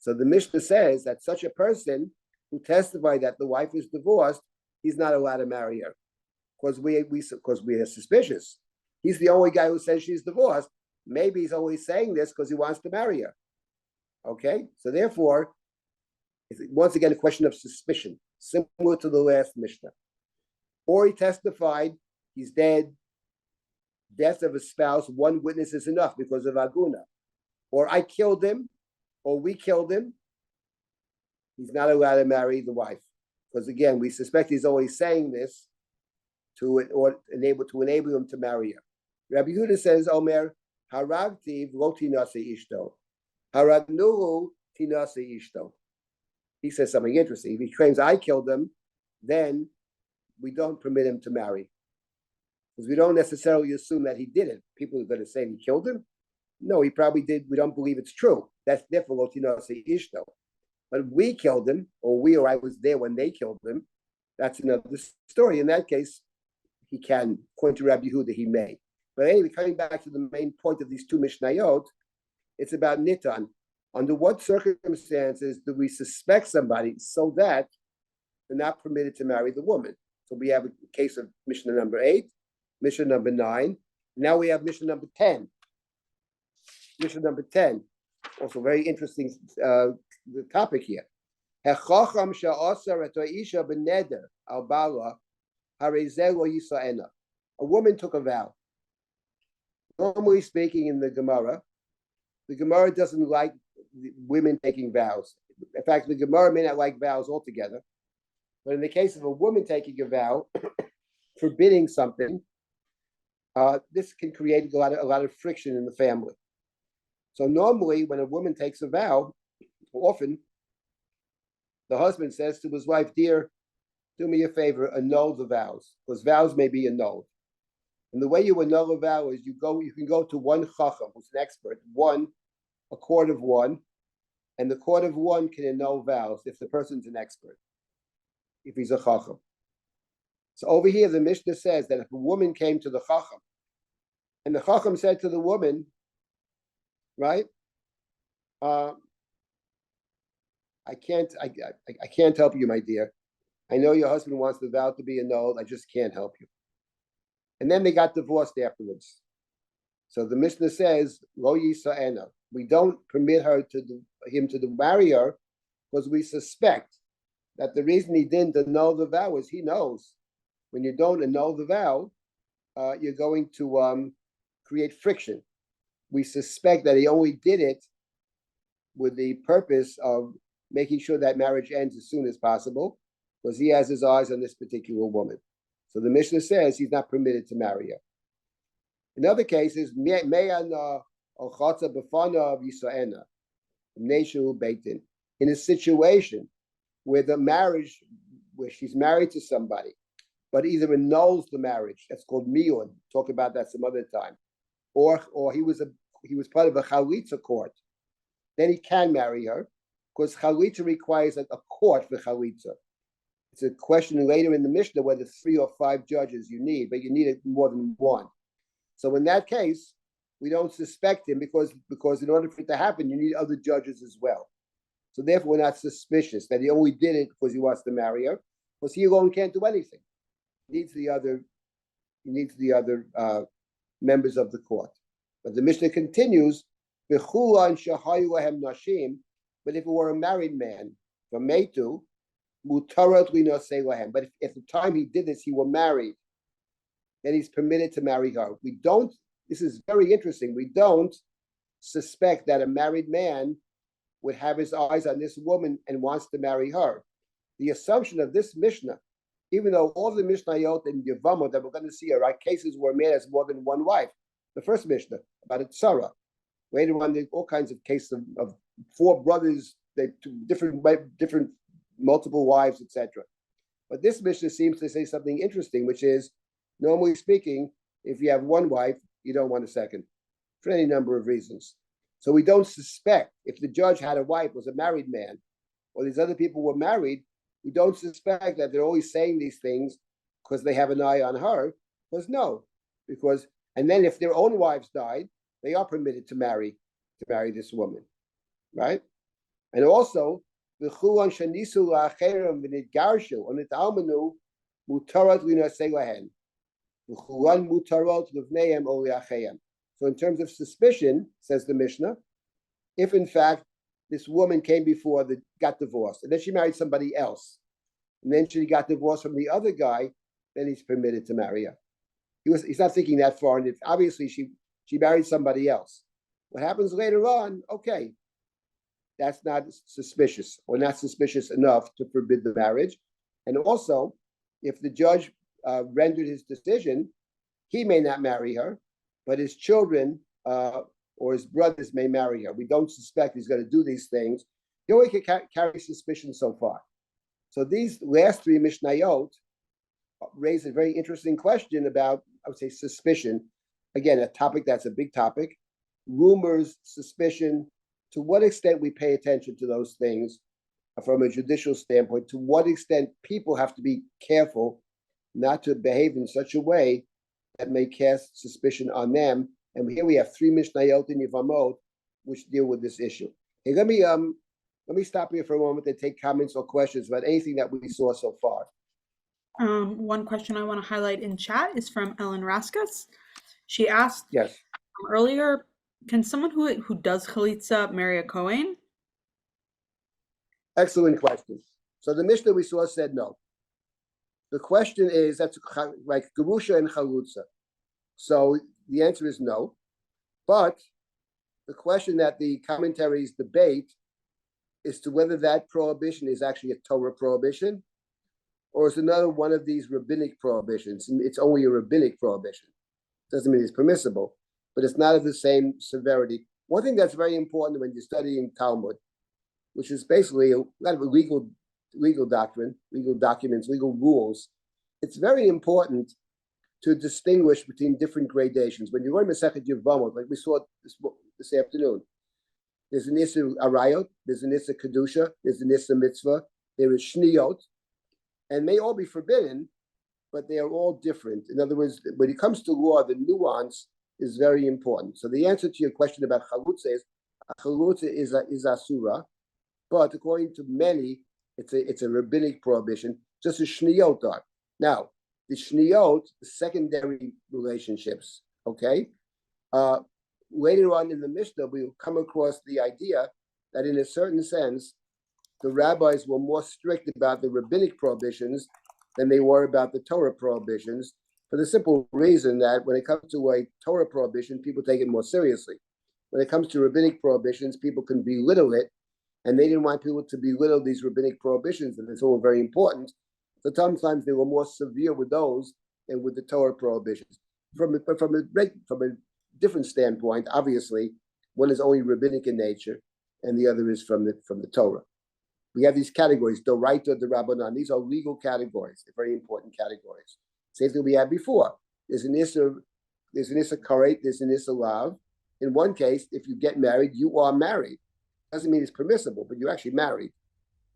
So the Mishnah says that such a person who testified that the wife is divorced, he's not allowed to marry her, because we are suspicious. He's the only guy who says she's divorced. Maybe he's only saying this because he wants to marry her. Okay, so therefore, it's once again a question of suspicion, similar to the last Mishnah. Or he testified he's dead. Death of a spouse, one witness is enough because of aguna. Or I killed him, or we killed him. He's not allowed to marry the wife, because again, we suspect he's always saying this to enable him to marry her. Rabbi Yehuda says, Omer haragtiv lo tinasi ishto, haragnuhu tinasi ishto. He says something interesting. If he claims I killed him, then we don't permit him to marry, because we don't necessarily assume that he did it. People are going to say he killed him. No, he probably did. We don't believe it's true. That's difficult, say ishto. But we killed him, or I was there when they killed him. That's another story. In that case, he can, according to Rabbi Yehuda, he may. But anyway, coming back to the main point of these two mishnayot, it's about nitan. Under what circumstances do we suspect somebody so that they're not permitted to marry the woman? So we have a case of Mishnah number 8, Mishnah number 9. Now we have Mishnah number 10. Mishnah number 10, also very interesting topic here. A woman took a vow. Normally speaking, in the Gemara doesn't like women taking vows. In fact, the Gemara may not like vows altogether. But in the case of a woman taking a vow, forbidding something, this can create a lot of friction in the family. So normally, when a woman takes a vow, often the husband says to his wife, "Dear, do me a favor, annul the vows, because vows may be annulled." And the way you annul a vow is you can go to one chacham, who's an expert, a court of one, and the court of one can annul vows if the person's an expert, if he's a chacham. So over here, the Mishnah says that if a woman came to the chacham, and the chacham said to the woman, right, I can't help you, my dear. I know your husband wants the vow to be annulled. I just can't help you. And then they got divorced afterwards. So the Mishnah says, Lo Yisa'ena. We don't permit him to marry her because we suspect that the reason he didn't annul the vow is he knows when you don't annul the vow, you're going to create friction. We suspect that he only did it with the purpose of making sure that marriage ends as soon as possible because he has his eyes on this particular woman. So the Mishnah says he's not permitted to marry her. In other cases, in a situation where she's married to somebody, but either annuls the marriage, that's called miyun, talk about that some other time, or he was part of a chalitza court, then he can marry her, because chalitza requires a court for chalitza. It's a question later in the Mishnah whether 3 or 5 judges you need, but you need more than one. So in that case, we don't suspect him because in order for it to happen, you need other judges as well. So therefore, we're not suspicious that he only did it because he wants to marry her, because he alone can't do anything. He needs the other members of the court. But the Mishnah continues, but if it were a married man, from Meitu, but if at the time he did this, he were married, then he's permitted to marry her. This is very interesting, we don't suspect that a married man would have his eyes on this woman and wants to marry her. The assumption of this Mishnah, even though all the mishnayot and Yevamot that we're going to see are cases where a man has more than one wife. The first Mishnah about a tzara. Later on, there's all kinds of cases of 4 brothers, different multiple wives, etc. But this Mishnah seems to say something interesting, which is, normally speaking, if you have one wife, you don't want a second, for any number of reasons. So we don't suspect, if the judge had a wife, was a married man, or these other people were married, we don't suspect that they're always saying these things because they have an eye on her, and then if their own wives died, they are permitted to marry this woman, right? And also, the chulan shanisu la'acherim v'nitgarshu onit mutarat l'nasei the chulan mutarot l'vneihem o li'acheim. So in terms of suspicion, says the Mishnah, if in fact this woman came before got divorced, and then she married somebody else, and then she got divorced from the other guy, then he's permitted to marry her. He's not thinking that far, and obviously she married somebody else. What happens later on, okay, that's not suspicious, or not suspicious enough to forbid the marriage. And also, if the judge rendered his decision, he may not marry her, but his children or his brothers may marry her. We don't suspect he's going to do these things. He only can carry suspicion so far. So these last 3 mishnayot raise a very interesting question about, I would say, suspicion. Again, a topic that's a big topic. Rumors, suspicion, to what extent we pay attention to those things from a judicial standpoint, to what extent people have to be careful not to behave in such a way that may cast suspicion on them. And here we have 3 mishnayot in Yevamot which deal with this issue. Hey, let me stop here for a moment and take comments or questions about anything that we saw so far. One question I want to highlight in chat is from Ellen Raskas. She asked Yes. earlier, can someone who does chalitza marry a Kohen? Excellent question. So the Mishnah we saw said no. The question is, that's like Gerusha and Chalutza. So the answer is no. But the question that the commentaries debate is to whether that prohibition is actually a Torah prohibition or is another one of these rabbinic prohibitions. It's only a rabbinic prohibition. Doesn't mean it's permissible, but it's not of the same severity. One thing that's very important when you're studying Talmud, which is basically a lot of legal doctrine, legal documents, legal rules, it's very important to distinguish between different gradations. When you learn Masechet Yevamot, like we saw this afternoon, there's an issue arayot, there's an issue kedusha, there's an issue mitzvah, there is shniyot, and may all be forbidden, but they are all different. In other words, when it comes to law, the nuance is very important. So the answer to your question about chalutza is asura, but according to many, it's a rabbinic prohibition, just as shniyot are. Now, the shniyot, the secondary relationships, okay? Later on in the Mishnah, we will come across the idea that in a certain sense, the rabbis were more strict about the rabbinic prohibitions than they were about the Torah prohibitions, for the simple reason that when it comes to a Torah prohibition, people take it more seriously. When it comes to rabbinic prohibitions, people can belittle it, and they didn't want people to belittle these rabbinic prohibitions, and it's all very important. So sometimes they were more severe with those than with the Torah prohibitions. From a different standpoint, obviously, one is only rabbinic in nature, and the other is from the Torah. We have these categories, Doraita, the Rabbanan. These are legal categories, very important categories. Same thing we had before. There's an issa karet, there's an issa lav. In one case, if you get married, you are married. Doesn't mean it's permissible, but you're actually married,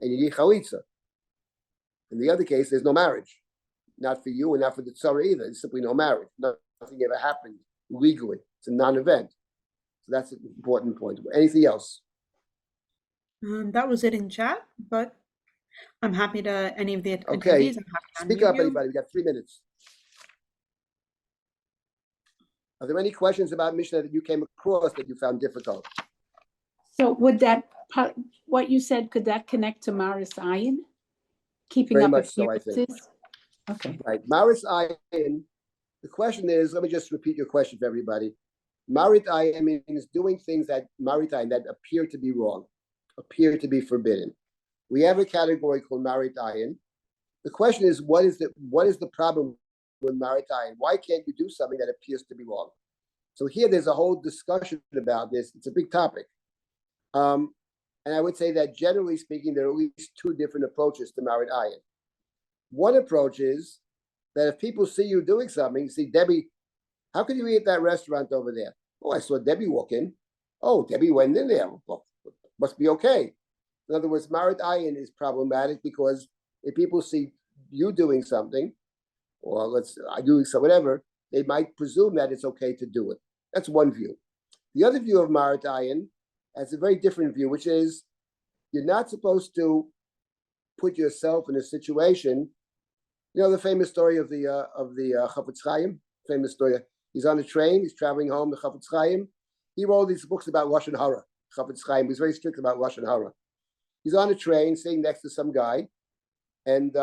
and you need chalitza. In the other case, there's no marriage, not for you and not for the tzara either. There's simply no marriage. Nothing ever happened legally. It's a non-event. So that's an important point. Anything else? That was it in chat, but I'm happy to any of the attendees. Okay. I'm happy to Speak unmute up, you. everybody. We got 3 minutes. Are there any questions about Mishnah that you came across that you found difficult? So would what you said, could that connect to Maris Ayin? Keeping Very up much so, I think. appearances? Okay. Right. Maris Ayin, the question is, let me just repeat your question for everybody. Marit Ayin means doing things that Marit Ayin that appear to be wrong, appear to be forbidden. We have a category called Marit Ayin. The question is, what is the problem with Marit Ayin? Why can't you do something that appears to be wrong? So here there's a whole discussion about this. It's a big topic. And I would say that generally speaking, there are at least 2 different approaches to Marit Ayin. One approach is that if people see you doing something, see, Debbie, how can you eat at that restaurant over there? Oh, I saw Debbie walk in. Oh, Debbie went in there. Well, must be okay. In other words, Marit Ayin is problematic because if people see you doing something, or doing so whatever, they might presume that it's okay to do it. That's one view. The other view of Marit Ayin has a very different view, which is you're not supposed to put yourself in a situation. You know the famous story of the Chafetz Chaim. Famous story. He's on a train. He's traveling home. The Chafetz Chaim. He wrote these books about lashon hara. Chafetz Chaim. He's very strict about lashon hara. He's on a train, sitting next to some guy, and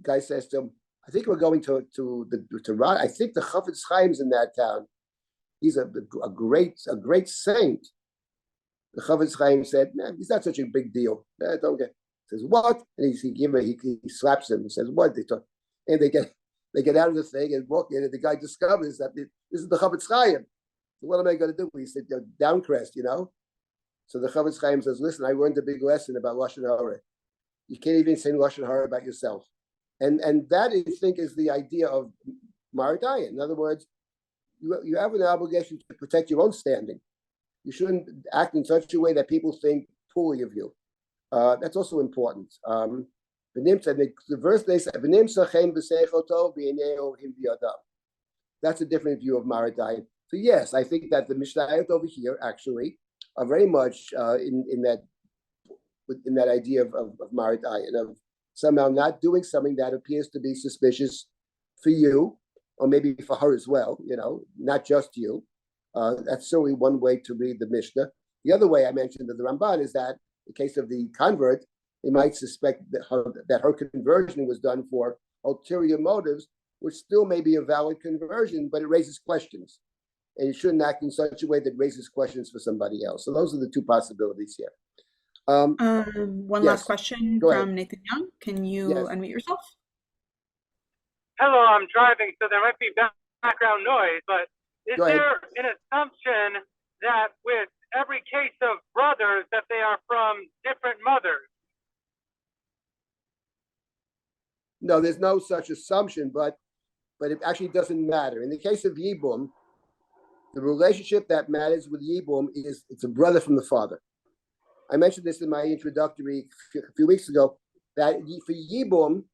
guy says to him, "I think we're going to Rod. I think the Chafetz Chaim's in that town. He's a great saint." The Chafetz Chaim said, "Man, he's not such a big deal. Don't get." Says what? And he slaps him and says what? And they get out of the thing and walk in, and the guy discovers that this is the Chafetz Chaim. So what am I going to do? He said, "Downcrest, you know." So the Chafetz Chaim says, "Listen, I learned a big lesson about lashon hara. You can't even say lashon hara about yourself." And that, I think, is the idea of Marit Ayin. In other words, you have an obligation to protect your own standing. You shouldn't act in such a way that people think poorly of you. That's also important The verse they say, that's a different view of Maradai. So yes, I think that the mishnayot over here actually are very much in that idea of Maradai and of somehow not doing something that appears to be suspicious for you, or maybe for her as well, not just you. That's certainly one way to read the Mishnah. The other way I mentioned of the Ramban is that in case of the convert, they might suspect that her conversion was done for ulterior motives, which still may be a valid conversion, but it raises questions. And you shouldn't act in such a way that raises questions for somebody else. So those are the two possibilities here. One yes. last question Go from ahead. Nathan Young. Can you Yes. unmute yourself? Hello, I'm driving, so there might be background noise, but is Go ahead. there an assumption that with every case of brothers that they are from different mothers? No, there's no such assumption, but it actually doesn't matter. In the case of Yibum, the relationship that matters with Yibum is it's a brother from the father. I mentioned this in my introductory a few weeks ago, that for Yibum,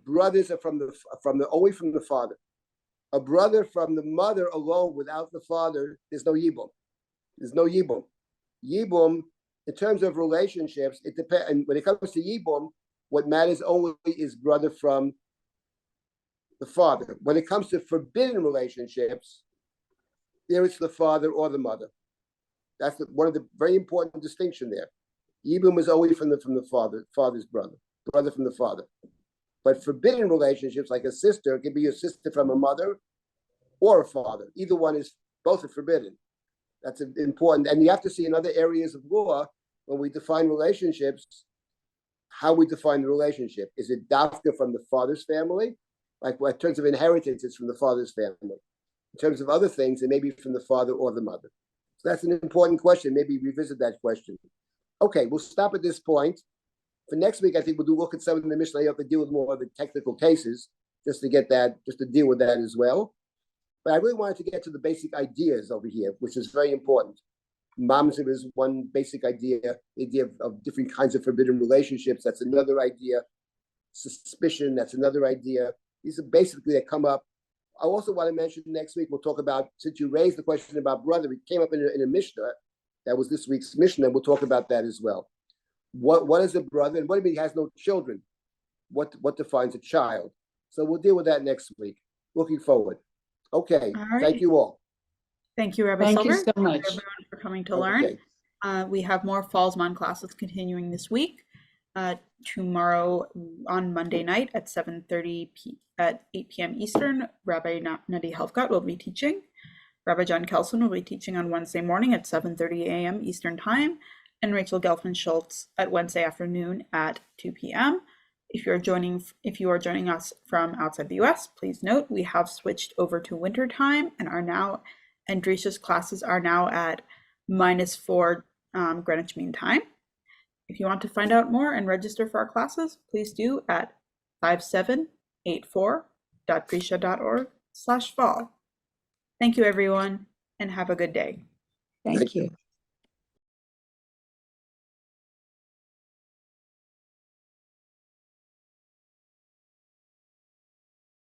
brothers are always from the father. A brother from the mother alone without the father, there's no Yibum. There's no Yibum. Yibum, in terms of relationships, it depends. And when it comes to Yibum, what matters only is brother from the father. When it comes to forbidden relationships, there it's the father or the mother. That's one of the very important distinction there. Yibum is always from the father's brother from the father. But forbidden relationships, like a sister, can be a sister from a mother or a father. Either one both are forbidden. That's important. And you have to see in other areas of law, when we define relationships, how we define the relationship. Is it dafka from the father's family? Like in terms of inheritance, it's from the father's family. In terms of other things, it may be from the father or the mother. So that's an important question. Maybe revisit that question. Okay, we'll stop at this point. For next week, I think we'll look at some of the mishnayot that deal with more of the technical cases, just to deal with that as well. But I really wanted to get to the basic ideas over here, which is very important. Mamzer is one basic idea, the idea of different kinds of forbidden relationships. That's another idea. Suspicion, that's another idea. These are basically that come up. I also want to mention next week, we'll talk about, since you raised the question about brother, it came up in a Mishnah. That was this week's Mishnah. We'll talk about that as well. What is a brother, and what do you mean he has no children? What defines a child? So we'll deal with that next week. Looking forward. Okay. All right. Thank you all. Thank you, Rabbi Thank Silber. you so much. Thank you everyone for coming to learn. We have more Fallsman classes continuing this week. Tomorrow on Monday night at 7:30 at 8 p.m. Eastern, Rabbi Nadi Helfgott will be teaching. Rabbi John Kelson will be teaching on Wednesday morning at 7:30 a.m. Eastern Time, and Rachel Gelfman-Schultz at Wednesday afternoon at 2 p.m. If you are joining us from outside the U.S., please note we have switched over to winter time and Drisha's classes are now at -4 Greenwich Mean Time. If you want to find out more and register for our classes, please do at 5784.drisha.org/fall. Thank you, everyone, and have a good day. Thank you.